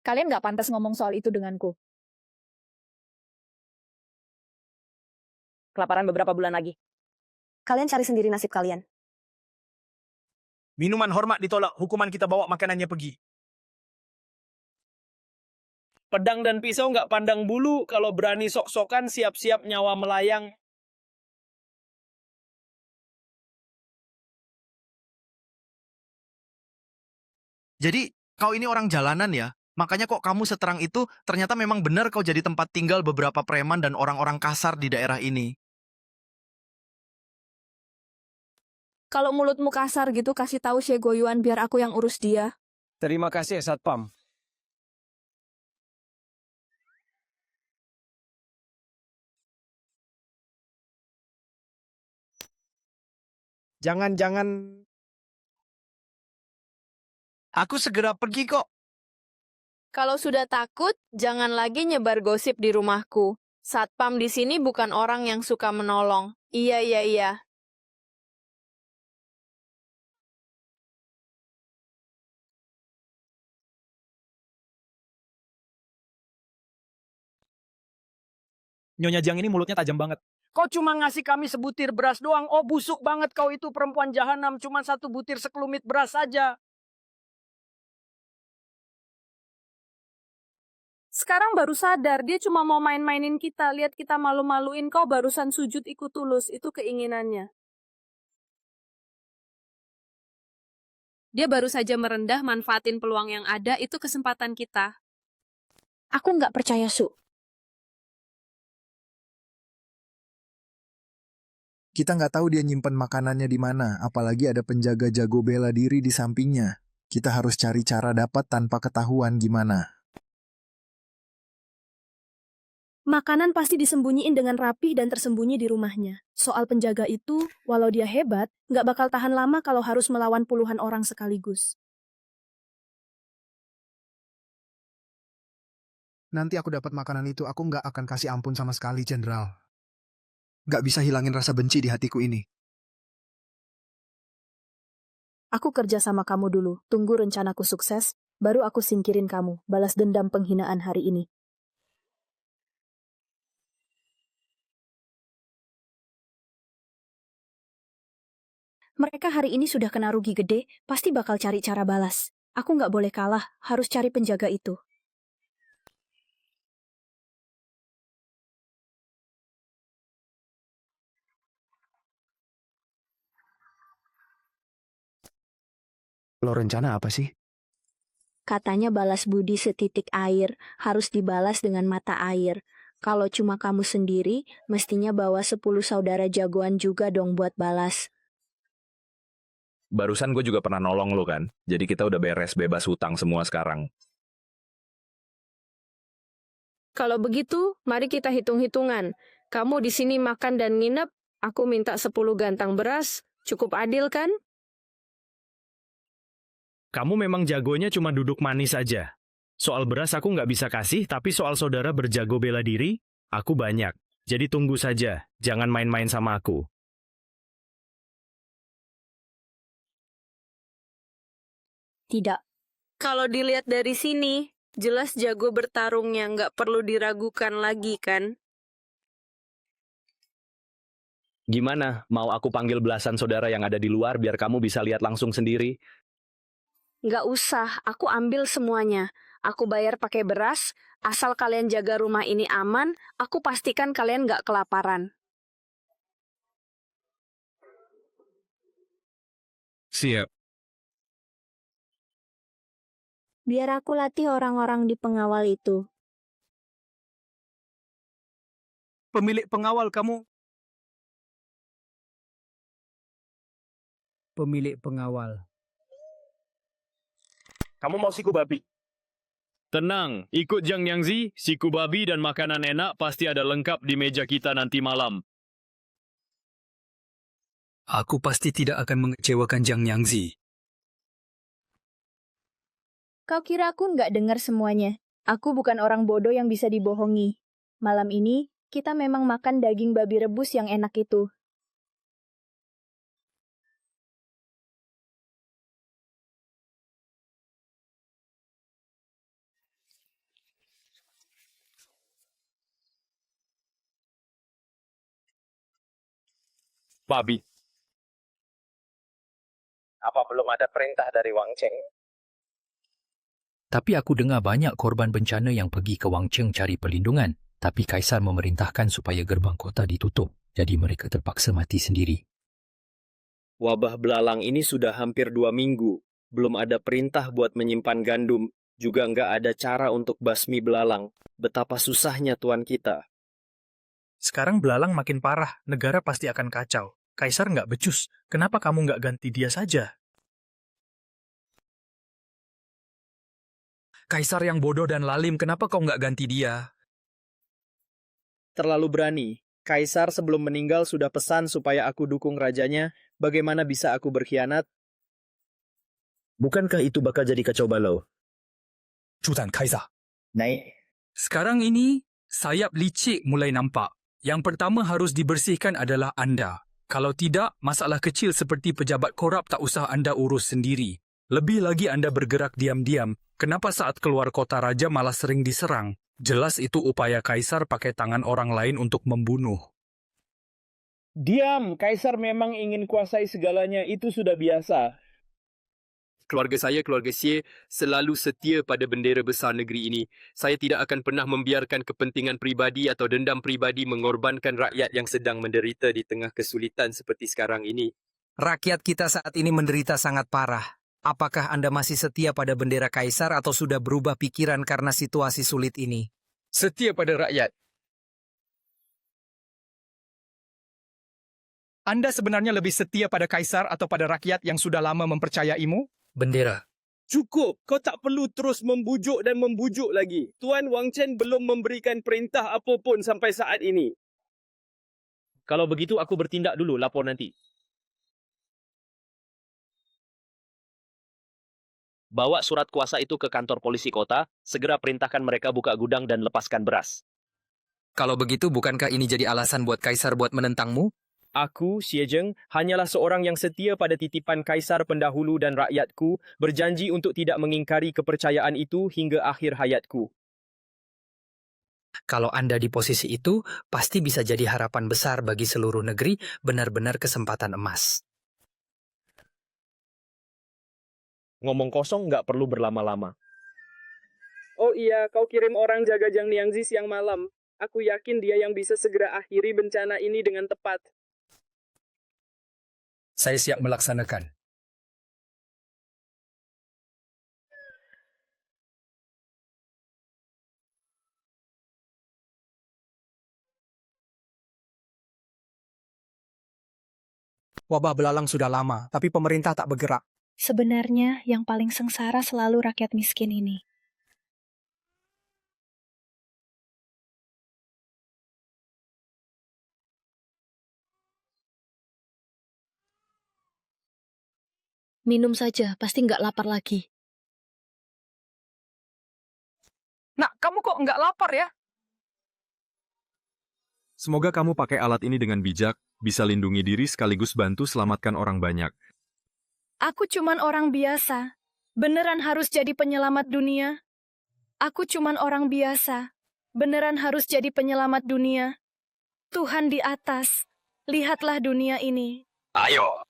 Kalian nggak pantas ngomong soal itu denganku. Kelaparan beberapa bulan lagi. Kalian cari sendiri nasib kalian. Minuman hormat ditolak, hukuman kita bawa makanannya pergi. Pedang dan pisau nggak pandang bulu, kalau berani sok-sokan siap-siap nyawa melayang. Jadi, kau ini orang jalanan ya? Makanya kok kamu seterang itu, ternyata memang benar kau jadi tempat tinggal beberapa preman dan orang-orang kasar di daerah ini. Kalau mulutmu kasar gitu, kasih tahu She Goyuan biar aku yang urus dia. Terima kasih, Satpam. Jangan. Aku segera pergi kok. Kalau sudah takut, jangan lagi nyebar gosip di rumahku. Satpam di sini bukan orang yang suka menolong. Iya. Nyonya Jiang ini mulutnya tajam banget. Kau cuma ngasih kami sebutir beras doang. Oh, busuk banget kau itu perempuan jahanam. Cuma satu butir sekelumit beras saja. Sekarang baru sadar, dia cuma mau main-mainin kita. Lihat kita malu-maluin, kau barusan sujud ikut tulus. Itu keinginannya. Dia baru saja merendah, manfaatin peluang yang ada, itu kesempatan kita. Aku nggak percaya, Su. Kita nggak tahu dia nyimpen makanannya di mana, apalagi ada penjaga jago bela diri di sampingnya. Kita harus cari cara dapat tanpa ketahuan gimana. Makanan pasti disembunyiin dengan rapi dan tersembunyi di rumahnya. Soal penjaga itu, walau dia hebat, nggak bakal tahan lama kalau harus melawan puluhan orang sekaligus. Nanti aku dapat makanan itu, aku nggak akan kasih ampun sama sekali, Jenderal. Nggak bisa hilangin rasa benci di hatiku ini. Aku kerja sama kamu dulu, tunggu rencanaku sukses, baru aku singkirin kamu, balas dendam penghinaan hari ini. Mereka hari ini sudah kena rugi gede, pasti bakal cari cara balas. Aku nggak boleh kalah, harus cari penjaga itu. Lo rencana apa sih? Katanya balas budi setitik air, harus dibalas dengan mata air. Kalau cuma kamu sendiri, mestinya bawa 10 saudara jagoan juga dong buat balas. Barusan gue juga pernah nolong lo kan, jadi kita udah beres bebas hutang semua sekarang. Kalau begitu, mari kita hitung-hitungan. Kamu di sini makan dan nginep, aku minta 10 gantang beras, cukup adil kan? Kamu memang jagonya cuma duduk manis aja. Soal beras aku nggak bisa kasih, tapi soal saudara berjago bela diri, aku banyak. Jadi tunggu saja, jangan main-main sama aku. Tidak. Kalau dilihat dari sini, jelas jago bertarungnya nggak perlu diragukan lagi kan? Gimana? Mau aku panggil belasan saudara yang ada di luar biar kamu bisa lihat langsung sendiri? Nggak usah, aku ambil semuanya. Aku bayar pakai beras, asal kalian jaga rumah ini aman, aku pastikan kalian nggak kelaparan. Siap. Biar aku latih orang-orang di pengawal itu. Pemilik pengawal kamu. Pemilik pengawal. Kamu mau siku babi? Tenang, ikut Jiang Yangzi, siku babi dan makanan enak pasti ada lengkap di meja kita nanti malam. Aku pasti tidak akan mengecewakan Jiang Yangzi. Kau kira aku nggak dengar semuanya? Aku bukan orang bodoh yang bisa dibohongi. Malam ini, kita memang makan daging babi rebus yang enak itu. Babi. Apa belum ada perintah dari Wang Cheng? Tapi aku dengar banyak korban bencana yang pergi ke Wangcheng cari perlindungan. Tapi Kaisar memerintahkan supaya gerbang kota ditutup. Jadi mereka terpaksa mati sendiri. Wabah belalang ini sudah hampir 2 minggu. Belum ada perintah buat menyimpan gandum. Juga nggak ada cara untuk basmi belalang. Betapa susahnya tuan kita. Sekarang belalang makin parah, negara pasti akan kacau. Kaisar nggak becus, kenapa kamu nggak ganti dia saja? Kaisar yang bodoh dan lalim, kenapa kau nggak ganti dia? Terlalu berani. Kaisar sebelum meninggal sudah pesan supaya aku dukung rajanya. Bagaimana bisa aku berkhianat? Bukankah itu bakal jadi kacau balau? Cutan Kaisar. Naik. Sekarang ini, sayap licik mulai nampak. Yang pertama harus dibersihkan adalah anda. Kalau tidak, masalah kecil seperti pejabat korup tak usah anda urus sendiri. Lebih lagi anda bergerak diam-diam. Kenapa saat keluar kota raja malah sering diserang? Jelas itu upaya Kaisar pakai tangan orang lain untuk membunuh. Diam, Kaisar memang ingin kuasai segalanya, itu sudah biasa. Keluarga saya, keluarga Xie, selalu setia pada bendera besar negeri ini. Saya tidak akan pernah membiarkan kepentingan pribadi atau dendam pribadi mengorbankan rakyat yang sedang menderita di tengah kesulitan seperti sekarang ini. Rakyat kita saat ini menderita sangat parah. Apakah Anda masih setia pada bendera Kaisar atau sudah berubah pikiran karena situasi sulit ini? Setia pada rakyat. Anda sebenarnya lebih setia pada Kaisar atau pada rakyat yang sudah lama mempercayaimu? Bendera. Cukup, kau tak perlu terus membujuk dan membujuk lagi. Tuan Wang Chen belum memberikan perintah apapun sampai saat ini. Kalau begitu aku bertindak dulu, lapor nanti. Bawa surat kuasa itu ke kantor polisi kota, segera perintahkan mereka buka gudang dan lepaskan beras. Kalau begitu, bukankah ini jadi alasan buat Kaisar buat menentangmu? Aku, Xie Zheng, hanyalah seorang yang setia pada titipan Kaisar pendahulu dan rakyatku, berjanji untuk tidak mengingkari kepercayaan itu hingga akhir hayatku. Kalau Anda di posisi itu, pasti bisa jadi harapan besar bagi seluruh negeri, benar-benar kesempatan emas. Ngomong kosong nggak perlu berlama-lama. Oh iya, kau kirim orang jaga Jiang Niangzi siang malam. Aku yakin dia yang bisa segera akhiri bencana ini dengan tepat. Saya siap melaksanakan. Wabah belalang sudah lama, tapi pemerintah tak bergerak. Sebenarnya yang paling sengsara selalu rakyat miskin ini. Minum saja, pasti nggak lapar lagi. Nak, kamu kok nggak lapar ya? Semoga kamu pakai alat ini dengan bijak, bisa lindungi diri sekaligus bantu selamatkan orang banyak. Aku cuman orang biasa. Beneran harus jadi penyelamat dunia? Aku cuman orang biasa. Beneran harus jadi penyelamat dunia? Tuhan di atas, lihatlah dunia ini. Ayo!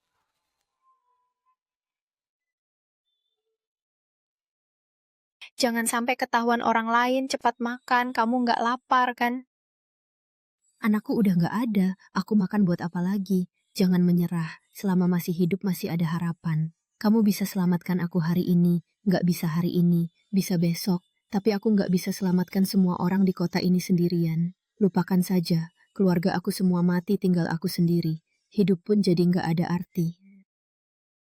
Jangan sampai ketahuan orang lain cepat makan, kamu nggak lapar kan? Anakku udah nggak ada, aku makan buat apa lagi? Jangan menyerah, selama masih hidup masih ada harapan. Kamu bisa selamatkan aku hari ini, nggak bisa hari ini, bisa besok, tapi aku nggak bisa selamatkan semua orang di kota ini sendirian. Lupakan saja, keluarga aku semua mati, tinggal aku sendiri. Hidup pun jadi nggak ada arti.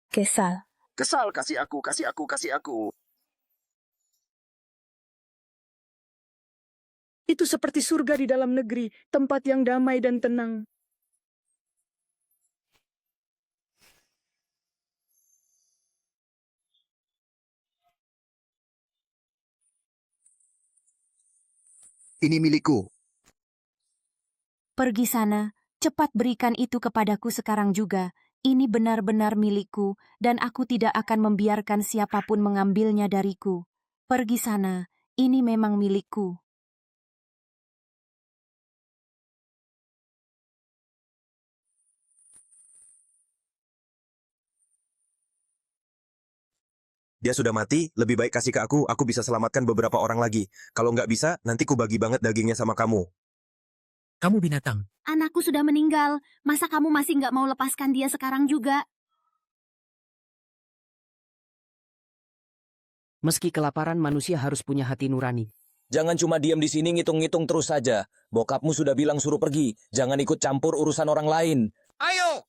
Kesal. Kesal, kasih aku, kasih aku, kasih aku. Itu seperti surga di dalam negeri, tempat yang damai dan tenang. Ini milikku. Pergi sana, cepat berikan itu kepadaku sekarang juga. Ini benar-benar milikku, dan aku tidak akan membiarkan siapapun mengambilnya dariku. Pergi sana, ini memang milikku. Dia sudah mati, lebih baik kasih ke aku bisa selamatkan beberapa orang lagi. Kalau nggak bisa, nanti ku bagi banget dagingnya sama kamu. Kamu binatang. Anakku sudah meninggal. Masa kamu masih nggak mau lepaskan dia sekarang juga? Meski kelaparan, manusia harus punya hati nurani. Jangan cuma diam di sini ngitung-ngitung terus saja. Bokapmu sudah bilang suruh pergi. Jangan ikut campur urusan orang lain. Ayo!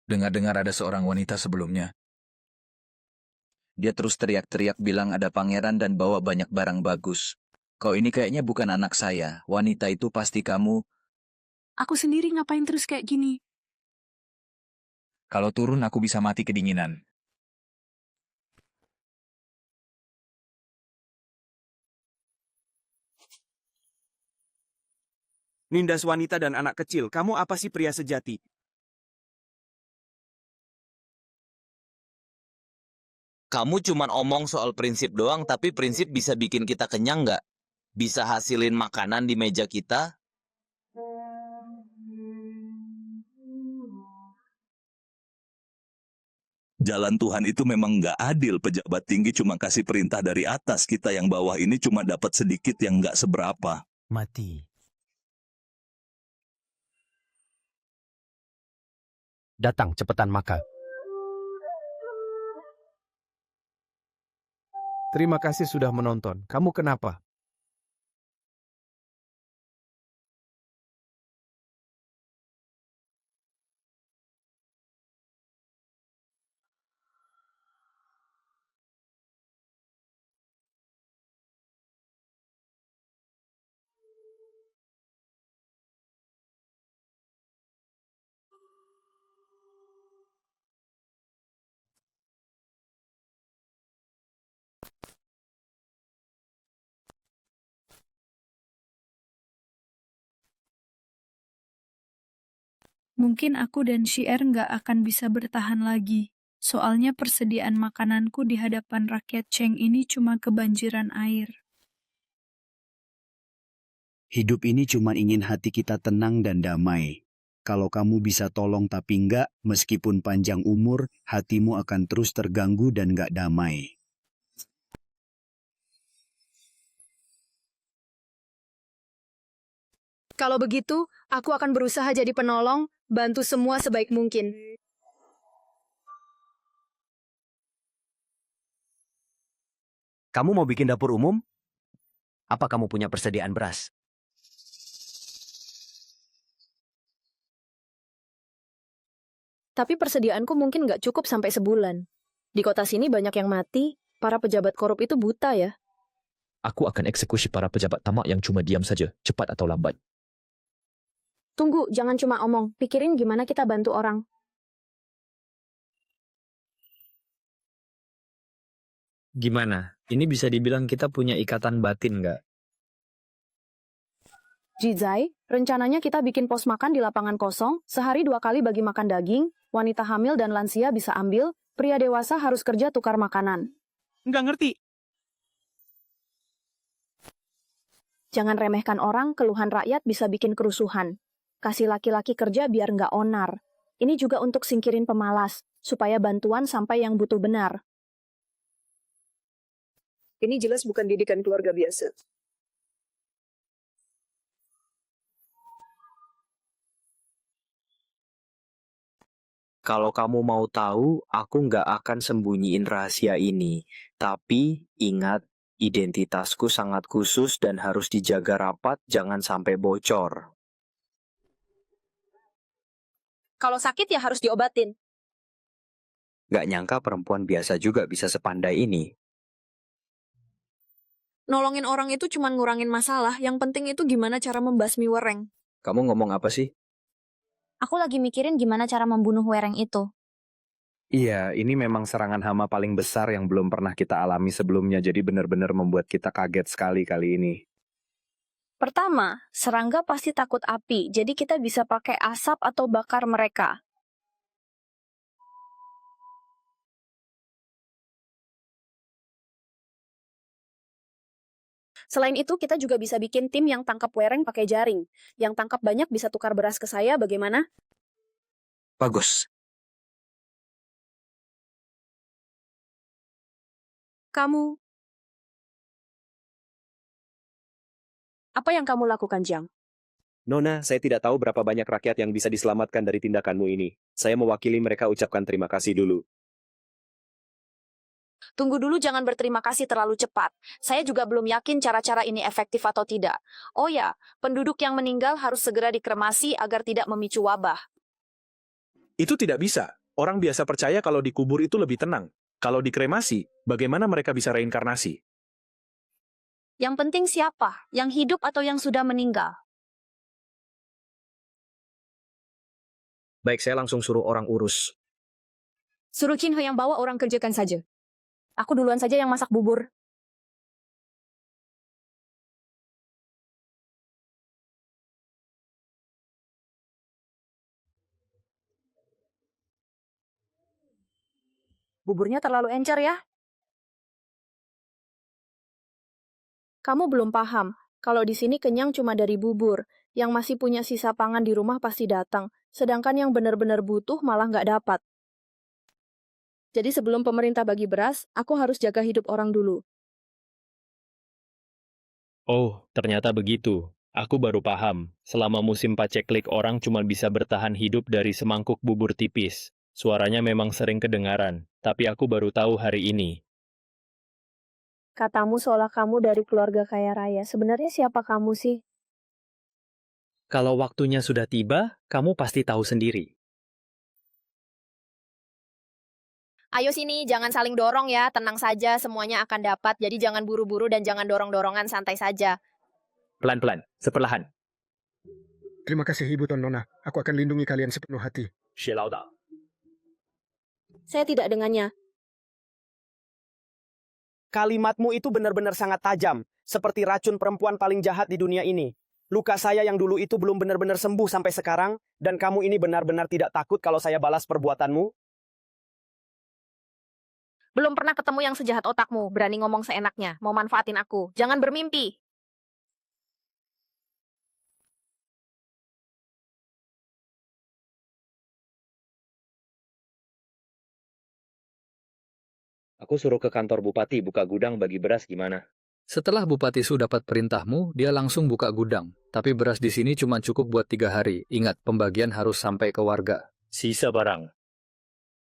Dengar-dengar ada seorang wanita sebelumnya. Dia terus teriak-teriak bilang ada pangeran dan bawa banyak barang bagus. Kau ini kayaknya bukan anak saya. Wanita itu pasti kamu. Aku sendiri ngapain terus kayak gini? Kalau turun aku bisa mati kedinginan. Nindas wanita dan anak kecil, kamu apa sih pria sejati? Kamu cuman omong soal prinsip doang, tapi prinsip bisa bikin kita kenyang nggak? Bisa hasilin makanan di meja kita? Jalan Tuhan itu memang nggak adil. Pejabat tinggi cuma kasih perintah dari atas. Kita yang bawah ini cuma dapat sedikit yang nggak seberapa. Mati. Datang, cepetan makan. Terima kasih sudah menonton. Kamu kenapa? Mungkin aku dan Syier nggak akan bisa bertahan lagi. Soalnya persediaan makananku di hadapan rakyat Cheng ini cuma kebanjiran air. Hidup ini cuma ingin hati kita tenang dan damai. Kalau kamu bisa tolong tapi enggak, meskipun panjang umur, hatimu akan terus terganggu dan enggak damai. Kalau begitu, aku akan berusaha jadi penolong, bantu semua sebaik mungkin. Kamu mau bikin dapur umum? Apa kamu punya persediaan beras? Tapi persediaanku mungkin nggak cukup sampai sebulan. Di kota sini banyak yang mati, para pejabat korup itu buta ya. Aku akan eksekusi para pejabat tamak yang cuma diam saja, cepat atau lambat. Tunggu, jangan cuma omong. Pikirin gimana kita bantu orang. Gimana? Ini bisa dibilang kita punya ikatan batin nggak? Jizai, rencananya kita bikin pos makan di lapangan kosong, sehari 2 kali bagi makan daging, wanita hamil dan lansia bisa ambil, pria dewasa harus kerja tukar makanan. Nggak ngerti. Jangan remehkan orang, keluhan rakyat bisa bikin kerusuhan. Kasih laki-laki kerja biar nggak onar. Ini juga untuk singkirin pemalas, supaya bantuan sampai yang butuh benar. Ini jelas bukan didikan keluarga biasa. Kalau kamu mau tahu, aku nggak akan sembunyiin rahasia ini. Tapi ingat, identitasku sangat khusus dan harus dijaga rapat, jangan sampai bocor. Kalau sakit ya harus diobatin. Nggak nyangka perempuan biasa juga bisa sepandai ini. Nolongin orang itu cuma ngurangin masalah, yang penting itu gimana cara membasmi wereng. Kamu ngomong apa sih? Aku lagi mikirin gimana cara membunuh Wereng itu. Iya, ini memang serangan hama paling besar yang belum pernah kita alami sebelumnya, jadi benar-benar membuat kita kaget sekali kali ini. Pertama, serangga pasti takut api, jadi kita bisa pakai asap atau bakar mereka. Selain itu, kita juga bisa bikin tim yang tangkap Wereng pakai jaring. Yang tangkap banyak bisa tukar beras ke saya, bagaimana? Bagus. Kamu... Apa yang kamu lakukan, Jiang? Nona, saya tidak tahu berapa banyak rakyat yang bisa diselamatkan dari tindakanmu ini. Saya mewakili mereka ucapkan terima kasih dulu. Tunggu dulu, jangan berterima kasih terlalu cepat. Saya juga belum yakin cara-cara ini efektif atau tidak. Oh ya, penduduk yang meninggal harus segera dikremasi agar tidak memicu wabah. Itu tidak bisa. Orang biasa percaya kalau dikubur itu lebih tenang. Kalau dikremasi, bagaimana mereka bisa reinkarnasi? Yang penting siapa? Yang hidup atau yang sudah meninggal? Baik, saya langsung suruh orang urus. Suruh Qin He yang bawa orang kerjakan saja. Aku duluan saja yang masak bubur. Buburnya terlalu encer ya. Kamu belum paham, kalau di sini kenyang cuma dari bubur. Yang masih punya sisa pangan di rumah pasti datang, sedangkan yang benar-benar butuh malah nggak dapat. Jadi sebelum pemerintah bagi beras, aku harus jaga hidup orang dulu. Oh, ternyata begitu. Aku baru paham. Selama musim paceklik orang cuma bisa bertahan hidup dari semangkuk bubur tipis. Suaranya memang sering kedengaran, tapi aku baru tahu hari ini. Katamu seolah kamu dari keluarga kaya raya. Sebenarnya siapa kamu sih? Kalau waktunya sudah tiba, kamu pasti tahu sendiri. Ayo sini, jangan saling dorong ya. Tenang saja, semuanya akan dapat. Jadi jangan buru-buru dan jangan dorong-dorongan, santai saja. Pelan-pelan, seperlahan. Terima kasih Ibu Tuan Nona. Aku akan lindungi kalian sepenuh hati. Saya tidak dengannya. Kalimatmu itu benar-benar sangat tajam, seperti racun perempuan paling jahat di dunia ini. Luka saya yang dulu itu belum benar-benar sembuh sampai sekarang, dan kamu ini benar-benar tidak takut kalau saya balas perbuatanmu? Belum pernah ketemu yang sejahat otakmu, berani ngomong seenaknya, mau manfaatin aku. Jangan bermimpi. Aku suruh ke kantor bupati buka gudang bagi beras gimana? Setelah Bupati Su dapat perintahmu, dia langsung buka gudang. Tapi beras di sini cuma cukup buat 3 hari. Ingat, pembagian harus sampai ke warga. Sisa barang.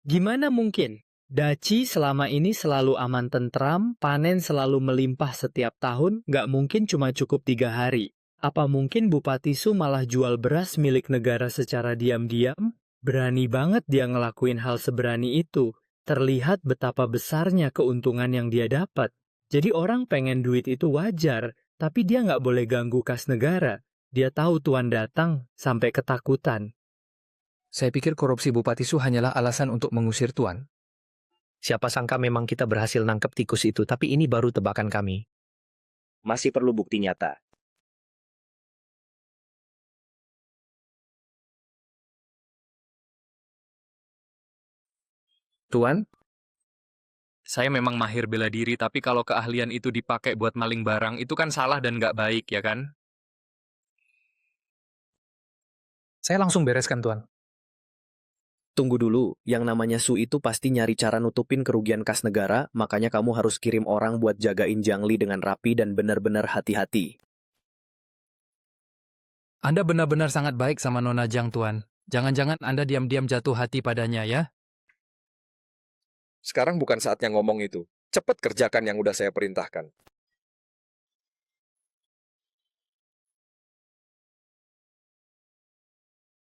Gimana mungkin? Daci selama ini selalu aman tentram, panen selalu melimpah setiap tahun, nggak mungkin cuma cukup 3 hari. Apa mungkin Bupati Su malah jual beras milik negara secara diam-diam? Berani banget dia ngelakuin hal seberani itu. Terlihat betapa besarnya keuntungan yang dia dapat. Jadi orang pengen duit itu wajar, tapi dia nggak boleh ganggu kas negara. Dia tahu Tuan datang, sampai ketakutan. Saya pikir korupsi Bupati Su hanyalah alasan untuk mengusir Tuan. Siapa sangka memang kita berhasil nangkep tikus itu, tapi ini baru tebakan kami. Masih perlu bukti nyata. Tuan, saya memang mahir bela diri, tapi kalau keahlian itu dipakai buat maling barang, itu kan salah dan nggak baik, ya kan? Saya langsung bereskan, Tuan. Tunggu dulu, yang namanya Su itu pasti nyari cara nutupin kerugian kas negara, makanya kamu harus kirim orang buat jagain Jiang Li dengan rapi dan benar-benar hati-hati. Anda benar-benar sangat baik sama Nona Jiang, Tuan. Jangan-jangan Anda diam-diam jatuh hati padanya, ya? Sekarang bukan saatnya ngomong itu. Cepat kerjakan yang udah saya perintahkan.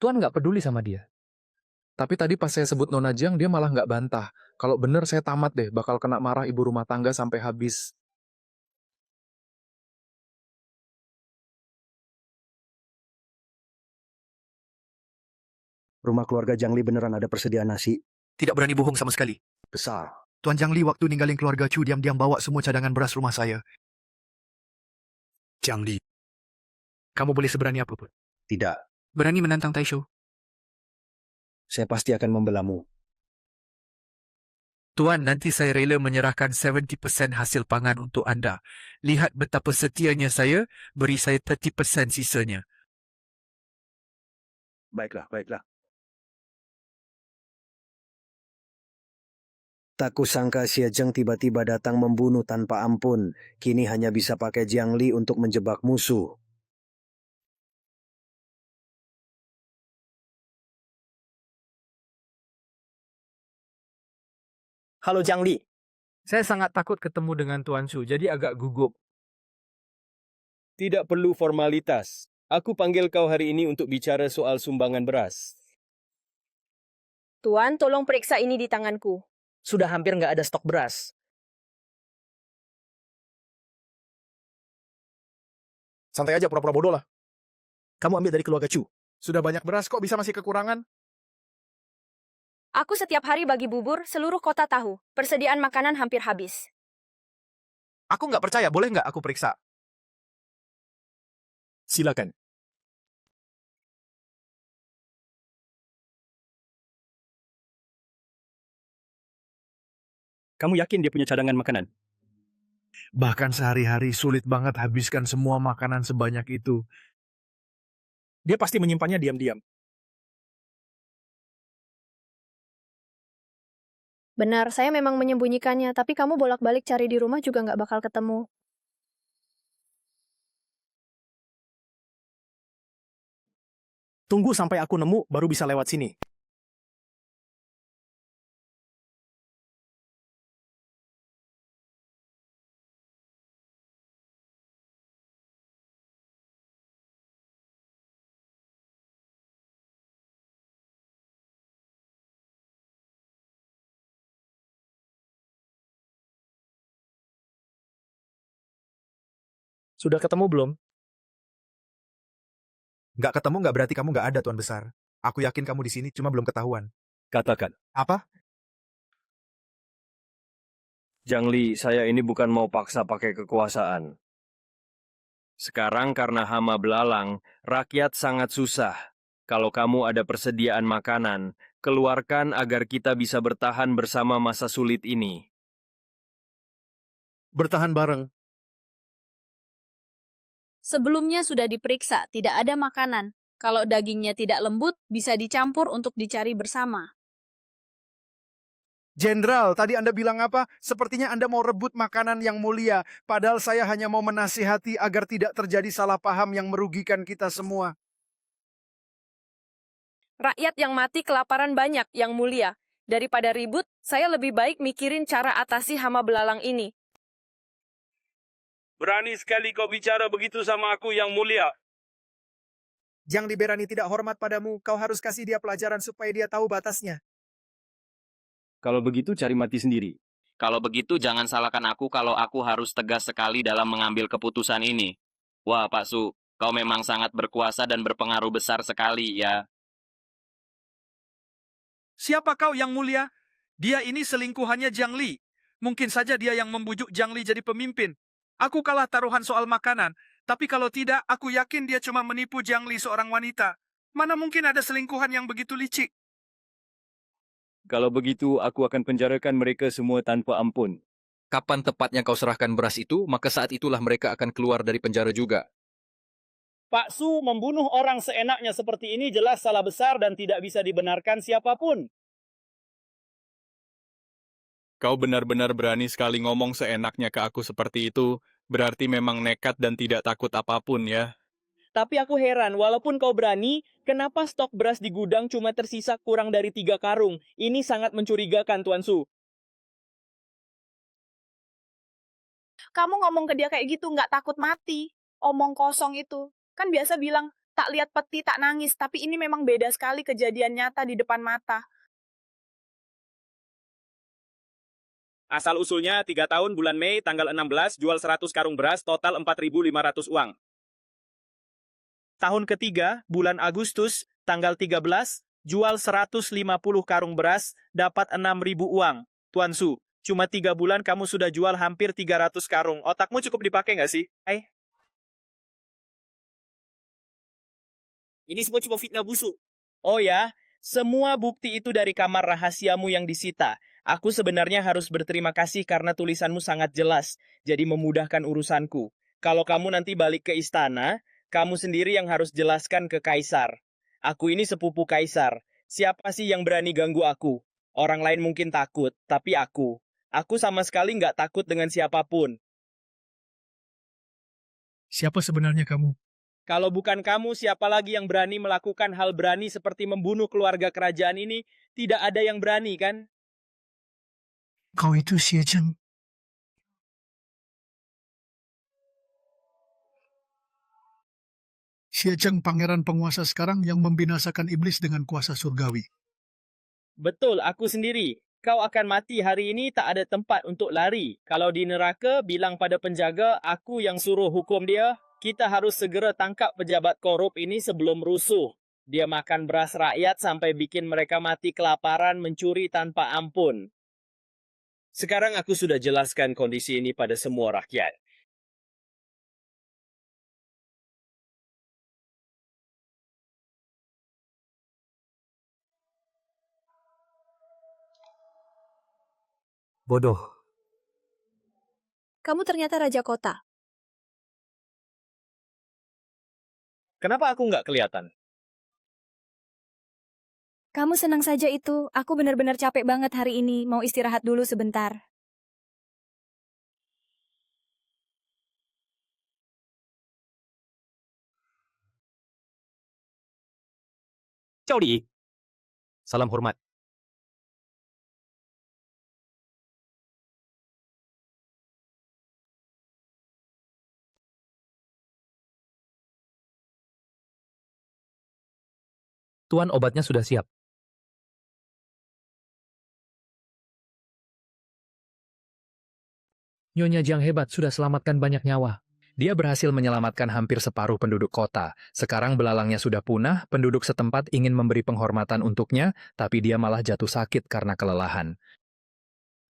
Tuan nggak peduli sama dia. Tapi tadi pas saya sebut Nona Jiang, dia malah nggak bantah. Kalau bener saya tamat deh, bakal kena marah ibu rumah tangga sampai habis. Rumah keluarga Jiangli beneran ada persediaan nasi? Tidak berani bohong sama sekali. Besar. Tuan Jiangli waktu ninggalin keluarga Chu diam-diam bawa semua cadangan beras rumah saya. Jiangli, kamu boleh seberani apapun. Tidak. Berani menantang Taisho? Saya pasti akan membelamu. Tuan, nanti saya rela menyerahkan 70% hasil pangan untuk anda. Lihat betapa setianya saya, beri saya 30% sisanya. Baiklah, baiklah. Tak kusangka Xie Zheng tiba-tiba datang membunuh tanpa ampun. Kini hanya bisa pakai Jiangli untuk menjebak musuh. Halo Jiangli. Saya sangat takut ketemu dengan Tuan Su, jadi agak gugup. Tidak perlu formalitas. Aku panggil kau hari ini untuk bicara soal sumbangan beras. Tuan, tolong periksa ini di tanganku. Sudah hampir nggak ada stok beras. Santai aja, pura-pura bodoh lah. Kamu ambil dari keluarga Chu. Sudah banyak beras kok bisa masih kekurangan? Aku setiap hari bagi bubur, seluruh kota tahu. Persediaan makanan hampir habis. Aku nggak percaya, boleh nggak aku periksa? Silakan. Kamu yakin dia punya cadangan makanan? Bahkan sehari-hari sulit banget habiskan semua makanan sebanyak itu. Dia pasti menyimpannya diam-diam. Benar, saya memang menyembunyikannya, tapi kamu bolak-balik cari di rumah juga nggak bakal ketemu. Tunggu sampai aku nemu, baru bisa lewat sini. Sudah ketemu belum? Nggak ketemu nggak berarti kamu nggak ada, Tuan Besar. Aku yakin kamu di sini, cuma belum ketahuan. Katakan. Apa? Jiangli, saya ini bukan mau paksa pakai kekuasaan. Sekarang karena hama belalang, rakyat sangat susah. Kalau kamu ada persediaan makanan, keluarkan agar kita bisa bertahan bersama masa sulit ini. Bertahan bareng. Sebelumnya sudah diperiksa, tidak ada makanan. Kalau dagingnya tidak lembut, bisa dicampur untuk dicari bersama. Jenderal, tadi Anda bilang apa? Sepertinya Anda mau rebut makanan yang mulia. Padahal saya hanya mau menasihati agar tidak terjadi salah paham yang merugikan kita semua. Rakyat yang mati kelaparan banyak, yang mulia. Daripada ribut, saya lebih baik mikirin cara atasi hama belalang ini. Berani sekali kau bicara begitu sama aku yang mulia. Jiang Liberani tidak hormat padamu, kau harus kasih dia pelajaran supaya dia tahu batasnya. Kalau begitu cari mati sendiri. Kalau begitu jangan salahkan aku kalau aku harus tegas sekali dalam mengambil keputusan ini. Wah Pak Su, kau memang sangat berkuasa dan berpengaruh besar sekali ya. Siapa kau yang mulia? Dia ini selingkuhannya Jiang Li. Mungkin saja dia yang membujuk Jiang Li jadi pemimpin. Aku kalah taruhan soal makanan, tapi kalau tidak, aku yakin dia cuma menipu Jiang Li seorang wanita. Mana mungkin ada selingkuhan yang begitu licik? Kalau begitu, aku akan penjarakan mereka semua tanpa ampun. Kapan tepatnya kau serahkan beras itu, maka saat itulah mereka akan keluar dari penjara juga. Pak Su membunuh orang seenaknya seperti ini jelas salah besar dan tidak bisa dibenarkan siapapun. Kau benar-benar berani sekali ngomong seenaknya ke aku seperti itu, berarti memang nekat dan tidak takut apapun ya. Tapi aku heran, walaupun kau berani, kenapa stok beras di gudang cuma tersisa kurang dari 3 karung? Ini sangat mencurigakan, Tuan Su. Kamu ngomong ke dia kayak gitu, nggak takut mati. Omong kosong itu. Kan biasa bilang, tak lihat peti, tak nangis. Tapi ini memang beda sekali kejadian nyata di depan mata. Asal-usulnya 3 tahun bulan Mei tanggal 16 jual 100 karung beras total 4.500 uang. Tahun ketiga bulan Agustus tanggal 13 Jual 150 karung beras, dapat 6.000 uang. Tuan Su, cuma 3 bulan kamu sudah jual hampir 300 karung. Otakmu cukup dipakai nggak sih? Ini semua cuma fitnah busuk. Oh ya, semua bukti itu dari kamar rahasiamu yang disita. Aku sebenarnya harus berterima kasih karena tulisanmu sangat jelas, jadi memudahkan urusanku. Kalau kamu nanti balik ke istana, kamu sendiri yang harus jelaskan ke Kaisar. Aku ini sepupu Kaisar. Siapa sih yang berani ganggu aku? Orang lain mungkin takut, tapi aku. Aku sama sekali nggak takut dengan siapapun. Siapa sebenarnya kamu? Kalau bukan kamu, siapa lagi yang berani melakukan hal berani seperti membunuh keluarga kerajaan ini? Tidak ada yang berani, kan? Kau itu Xie Zheng. Xie Zheng pangeran penguasa sekarang yang membinasakan iblis dengan kuasa surgawi. Betul, aku sendiri. Kau akan mati hari ini, tak ada tempat untuk lari. Kalau di neraka, bilang pada penjaga, aku yang suruh hukum dia. Kita harus segera tangkap pejabat korup ini sebelum rusuh. Dia makan beras rakyat sampai bikin mereka mati kelaparan, mencuri tanpa ampun. Sekarang aku sudah jelaskan kondisi ini pada semua rakyat. Bodoh. Kamu ternyata raja kota. Kenapa aku nggak kelihatan? Kamu senang saja itu. Aku benar-benar capek banget hari ini. Mau istirahat dulu sebentar. Jody. Salam hormat. Tuan, obatnya sudah siap. Nyonya Jiang hebat, sudah selamatkan banyak nyawa. Dia berhasil menyelamatkan hampir separuh penduduk kota. Sekarang belalangnya sudah punah, penduduk setempat ingin memberi penghormatan untuknya, tapi dia malah jatuh sakit karena kelelahan.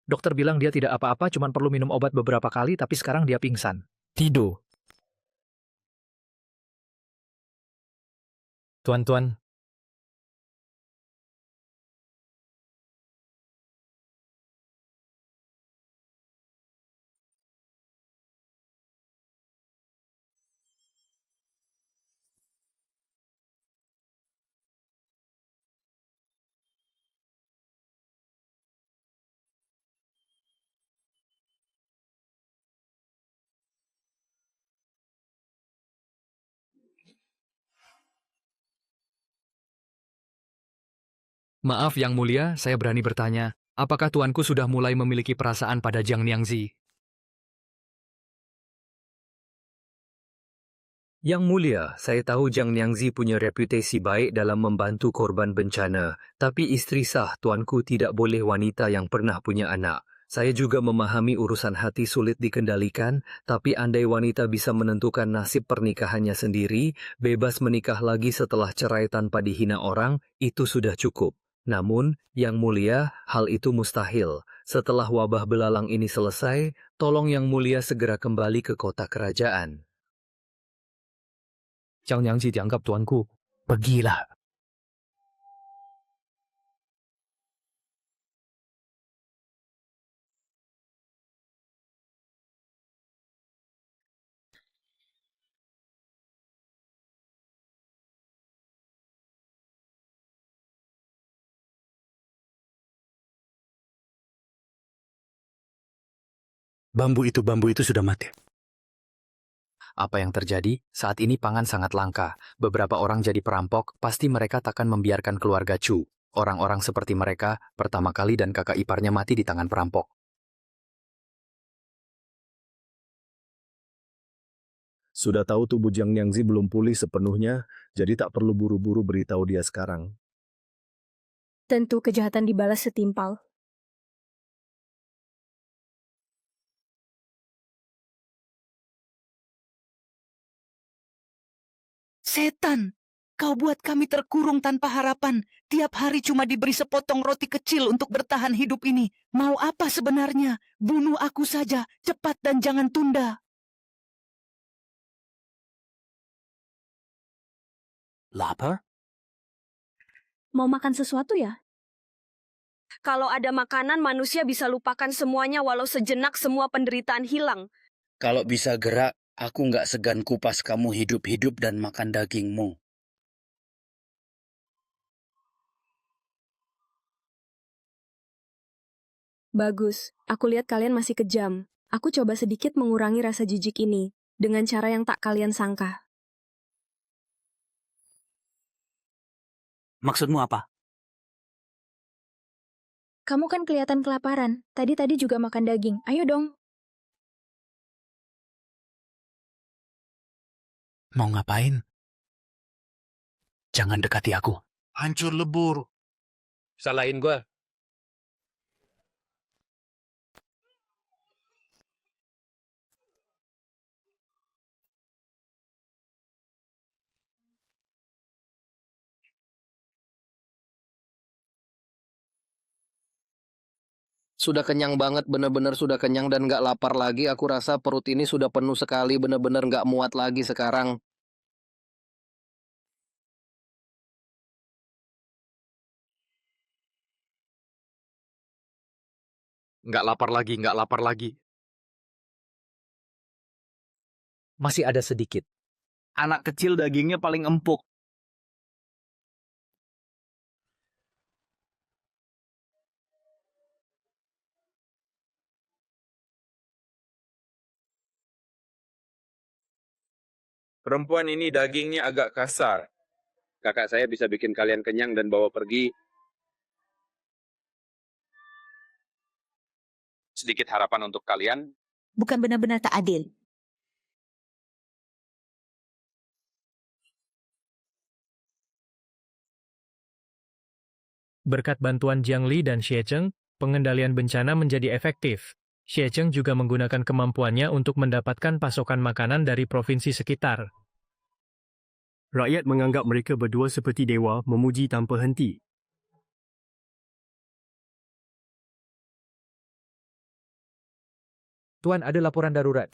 Dokter bilang dia tidak apa-apa, cuma perlu minum obat beberapa kali, tapi sekarang dia pingsan. Tidu. Tuan-tuan, Maaf Yang Mulia, saya berani bertanya, apakah tuanku sudah mulai memiliki perasaan pada Jiang Niangzi? Yang Mulia, saya tahu Jiang Niangzi punya reputasi baik dalam membantu korban bencana, tapi istri sah tuanku tidak boleh wanita yang pernah punya anak. Saya juga memahami urusan hati sulit dikendalikan, tapi andai wanita bisa menentukan nasib pernikahannya sendiri, bebas menikah lagi setelah cerai tanpa dihina orang, itu sudah cukup. Namun, Yang Mulia, hal itu mustahil. Setelah wabah belalang ini selesai, tolong Yang Mulia segera kembali ke kota kerajaan. Jiang Niangji dianggap tuanku. Pergilah. Bambu itu sudah mati. Apa yang terjadi? Saat ini pangan sangat langka. Beberapa orang jadi perampok, pasti mereka takkan membiarkan keluarga Chu. Orang-orang seperti mereka, pertama kali dan kakak iparnya mati di tangan perampok. Sudah tahu tubuh Jiang Niangzi belum pulih sepenuhnya, jadi tak perlu buru-buru beritahu dia sekarang. Tentu kejahatan dibalas setimpal. Setan! Kau buat kami terkurung tanpa harapan. Tiap hari cuma diberi sepotong roti kecil untuk bertahan hidup ini. Mau apa sebenarnya? Bunuh aku saja, cepat dan jangan tunda. Lapar? Mau makan sesuatu ya? Kalau ada makanan, manusia bisa lupakan semuanya walau sejenak semua penderitaan hilang. Kalau bisa gerak, aku nggak segan kupas kamu hidup-hidup dan makan dagingmu. Bagus, aku lihat kalian masih kejam. Aku coba sedikit mengurangi rasa jijik ini, dengan cara yang tak kalian sangka. Maksudmu apa? Kamu kan kelihatan kelaparan. Tadi juga makan daging. Ayo dong. Mau ngapain? Jangan dekati aku. Hancur lebur. Salahin gua. Sudah kenyang banget, bener-bener sudah kenyang dan nggak lapar lagi. Aku rasa perut ini sudah penuh sekali, bener-bener nggak muat lagi sekarang. Nggak lapar lagi, nggak lapar lagi. Masih ada sedikit. Anak kecil dagingnya paling empuk. Perempuan ini dagingnya agak kasar. Kakak saya bisa bikin kalian kenyang dan bawa pergi. Sedikit harapan untuk kalian. Bukan benar-benar tak adil. Berkat bantuan Jiang Li dan Xie Cheng, pengendalian bencana menjadi efektif. Xie Cheng juga menggunakan kemampuannya untuk mendapatkan pasokan makanan dari provinsi sekitar. Rakyat menganggap mereka berdua seperti dewa, memuji tanpa henti. Tuan, ada laporan darurat.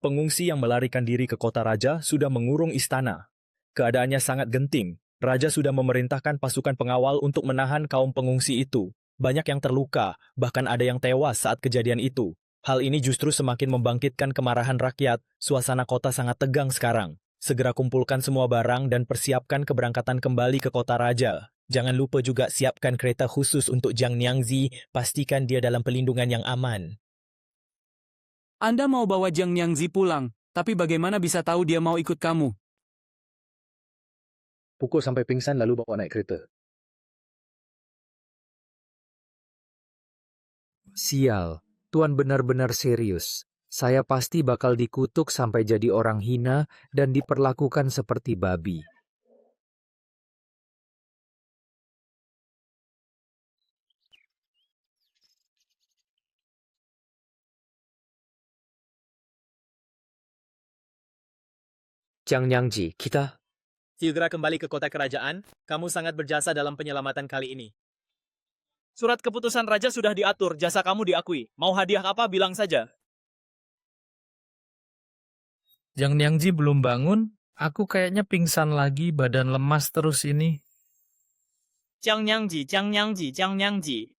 Pengungsi yang melarikan diri ke kota raja sudah mengurung istana. Keadaannya sangat genting. Raja sudah memerintahkan pasukan pengawal untuk menahan kaum pengungsi itu. Banyak yang terluka, bahkan ada yang tewas saat kejadian itu. Hal ini justru semakin membangkitkan kemarahan rakyat. Suasana kota sangat tegang sekarang. Segera kumpulkan semua barang dan persiapkan keberangkatan kembali ke kota raja. Jangan lupa juga siapkan kereta khusus untuk Jiang Niangzi. Pastikan dia dalam pelindungan yang aman. Anda mau bawa Jiang Niangzi pulang, tapi bagaimana bisa tahu dia mau ikut kamu? Pukul sampai pingsan lalu bawa naik kereta. Sial, Tuan benar-benar serius. Saya pasti bakal dikutuk sampai jadi orang hina dan diperlakukan seperti babi. Jiang Niangzi, kita... Segera kembali ke kota kerajaan. Kamu sangat berjasa dalam penyelamatan kali ini. Surat keputusan raja sudah diatur, jasa kamu diakui. Mau hadiah apa bilang saja. Jiang Niangzi belum bangun. Aku kayaknya pingsan lagi, badan lemas terus ini. Jiang Niangzi, Jiang Niangzi, Jiang Niangzi.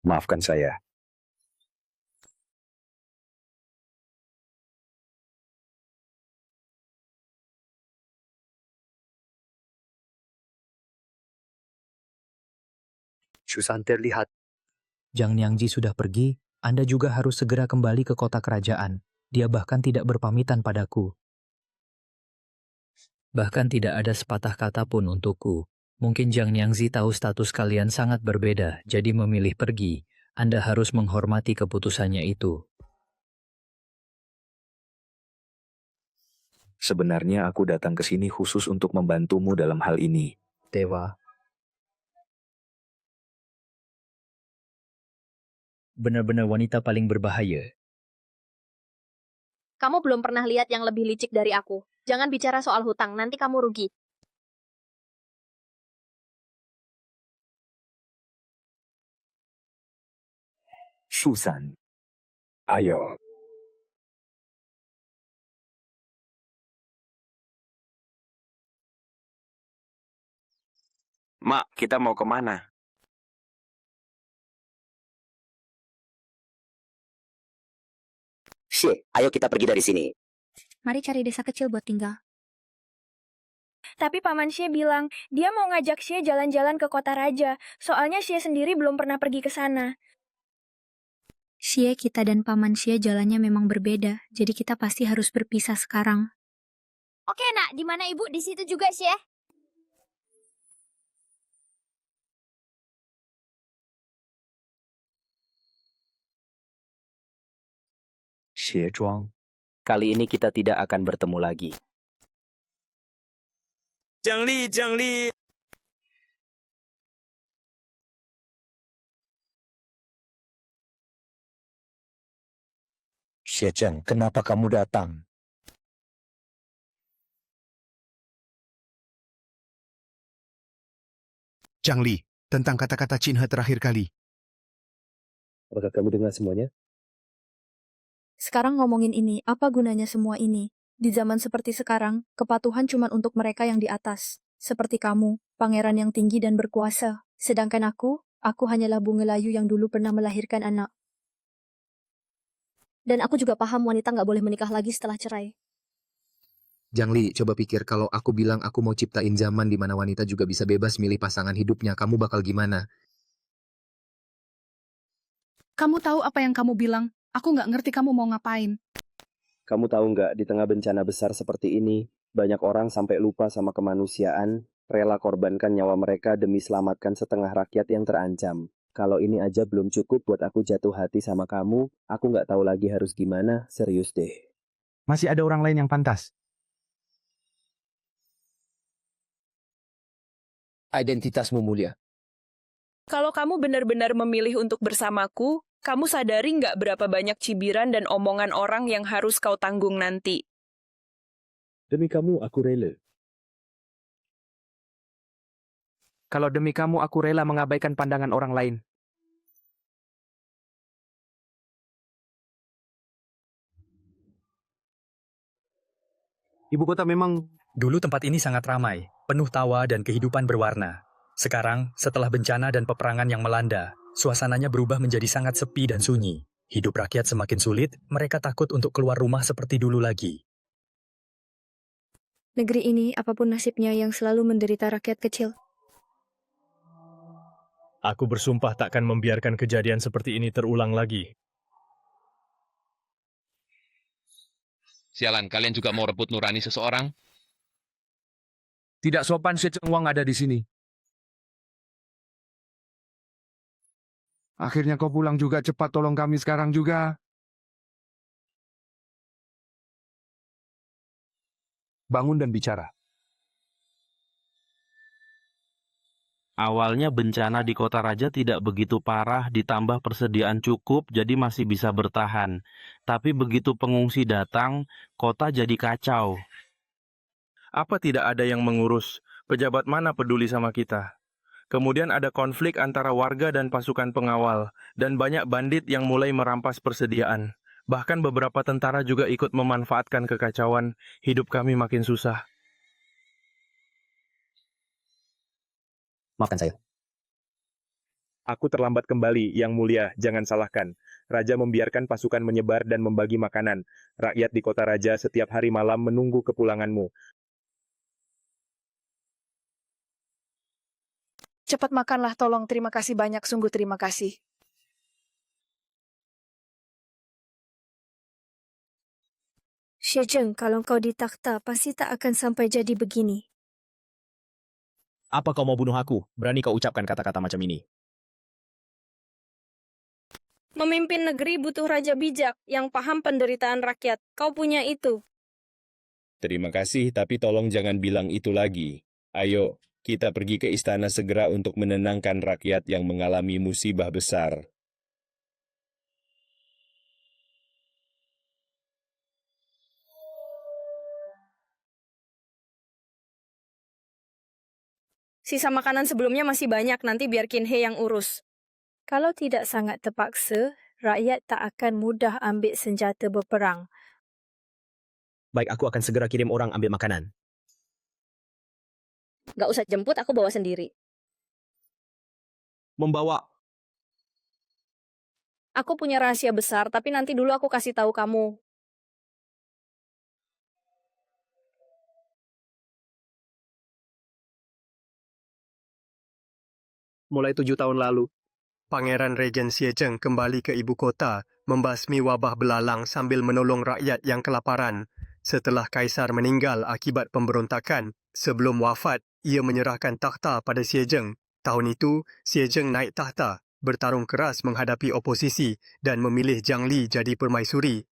Maafkan saya. Susan terlihat. Jiang Niangzi sudah pergi, Anda juga harus segera kembali ke kota kerajaan. Dia bahkan tidak berpamitan padaku. Bahkan tidak ada sepatah kata pun untukku. Mungkin Jiang Niangzi tahu status kalian sangat berbeda, jadi memilih pergi. Anda harus menghormati keputusannya itu. Sebenarnya aku datang ke sini khusus untuk membantumu dalam hal ini. Dewa. Benar-benar wanita paling berbahaya. Kamu belum pernah lihat yang lebih licik dari aku. Jangan bicara soal hutang, nanti kamu rugi. Susan, ayo. Mak, kita mau kemana? Shit, ayo kita pergi dari sini. Mari cari desa kecil buat tinggal. Tapi Paman Xie bilang, dia mau ngajak Xie jalan-jalan ke kota raja. Soalnya Xie sendiri belum pernah pergi ke sana. Xie kita dan Paman Xie jalannya memang berbeda, jadi kita pasti harus berpisah sekarang. Oke, Nak. Di mana Ibu? Di situ juga, Xie. Xie Zhuang. Kali ini kita tidak akan bertemu lagi. Jiang Li. Xie Zheng, kenapa kamu datang? Jiang Li, tentang kata-kata Qinhe terakhir kali. Apakah kamu dengar semuanya? Sekarang ngomongin ini, apa gunanya semua ini? Di zaman seperti sekarang, kepatuhan cuma untuk mereka yang di atas. Seperti kamu, pangeran yang tinggi dan berkuasa. Sedangkan aku hanyalah bungelayu yang dulu pernah melahirkan anak. Dan aku juga paham wanita nggak boleh menikah lagi setelah cerai. Jiang Li, coba pikir kalau aku bilang aku mau ciptain zaman di mana wanita juga bisa bebas milih pasangan hidupnya, kamu bakal gimana? Kamu tahu apa yang kamu bilang? Aku nggak ngerti kamu mau ngapain. Kamu tahu nggak, di tengah bencana besar seperti ini, banyak orang sampai lupa sama kemanusiaan, rela korbankan nyawa mereka demi selamatkan setengah rakyat yang terancam. Kalau ini aja belum cukup buat aku jatuh hati sama kamu, aku nggak tahu lagi harus gimana, serius deh. Masih ada orang lain yang pantas. Identitasmu mulia. Kalau kamu benar-benar memilih untuk bersamaku, kamu sadari nggak berapa banyak cibiran dan omongan orang yang harus kau tanggung nanti? Demi kamu, aku rela. Kalau demi kamu, aku rela mengabaikan pandangan orang lain. Ibu kota memang... Dulu tempat ini sangat ramai, penuh tawa dan kehidupan berwarna. Sekarang, setelah bencana dan peperangan yang melanda, suasananya berubah menjadi sangat sepi dan sunyi. Hidup rakyat semakin sulit, mereka takut untuk keluar rumah seperti dulu lagi. Negeri ini, apapun nasibnya, yang selalu menderita rakyat kecil. Aku bersumpah takkan membiarkan kejadian seperti ini terulang lagi. Sialan, kalian juga mau rebut nurani seseorang? Tidak sopan Xie Zheng Wang ada di sini. Akhirnya kau pulang juga, cepat tolong kami sekarang juga. Bangun dan bicara. Awalnya bencana di kota raja tidak begitu parah, ditambah persediaan cukup, jadi masih bisa bertahan. Tapi begitu pengungsi datang, kota jadi kacau. Apa tidak ada yang mengurus? Pejabat mana peduli sama kita? Kemudian ada konflik antara warga dan pasukan pengawal, dan banyak bandit yang mulai merampas persediaan. Bahkan beberapa tentara juga ikut memanfaatkan kekacauan. Hidup kami makin susah. Maafkan saya. Aku terlambat kembali, Yang Mulia, jangan salahkan. Raja membiarkan pasukan menyebar dan membagi makanan. Rakyat di kota raja setiap hari malam menunggu kepulanganmu. Cepat makanlah, tolong. Terima kasih banyak, sungguh terima kasih. Xie Zheng, kalau kau di takhta, pasti tak akan sampai jadi begini. Apa kau mau bunuh aku? Berani kau ucapkan kata-kata macam ini? Memimpin negeri butuh raja bijak yang paham penderitaan rakyat. Kau punya itu. Terima kasih, tapi tolong jangan bilang itu lagi. Ayo, kita pergi ke istana segera untuk menenangkan rakyat yang mengalami musibah besar. Sisa makanan sebelumnya masih banyak, nanti biar Qin He yang urus. Kalau tidak sangat terpaksa, rakyat tak akan mudah ambil senjata berperang. Baik, aku akan segera kirim orang ambil makanan. Gak usah jemput, aku bawa sendiri. Membawa. Aku punya rahasia besar, tapi nanti dulu aku kasih tahu kamu. Mulai 7 tahun lalu, Pangeran Regen Xiezheng kembali ke ibu kota membasmi wabah belalang sambil menolong rakyat yang kelaparan. Setelah Kaisar meninggal akibat pemberontakan, sebelum wafat, ia menyerahkan takhta pada Xiezheng. Tahun itu, Xiezheng naik takhta, bertarung keras menghadapi oposisi dan memilih Jiang Li jadi permaisuri.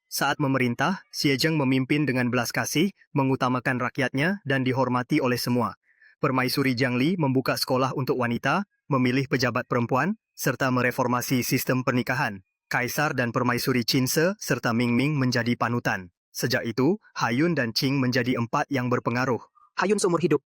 Saat memerintah, Xiezheng memimpin dengan belas kasih, mengutamakan rakyatnya dan dihormati oleh semua. Permaisuri Jiang Li membuka sekolah untuk wanita, memilih pejabat perempuan, serta mereformasi sistem pernikahan. Kaisar dan Permaisuri Qin Shi serta Ming Ming menjadi panutan. Sejak itu, Hayun dan Qing menjadi 4 yang berpengaruh. Hayun seumur hidup.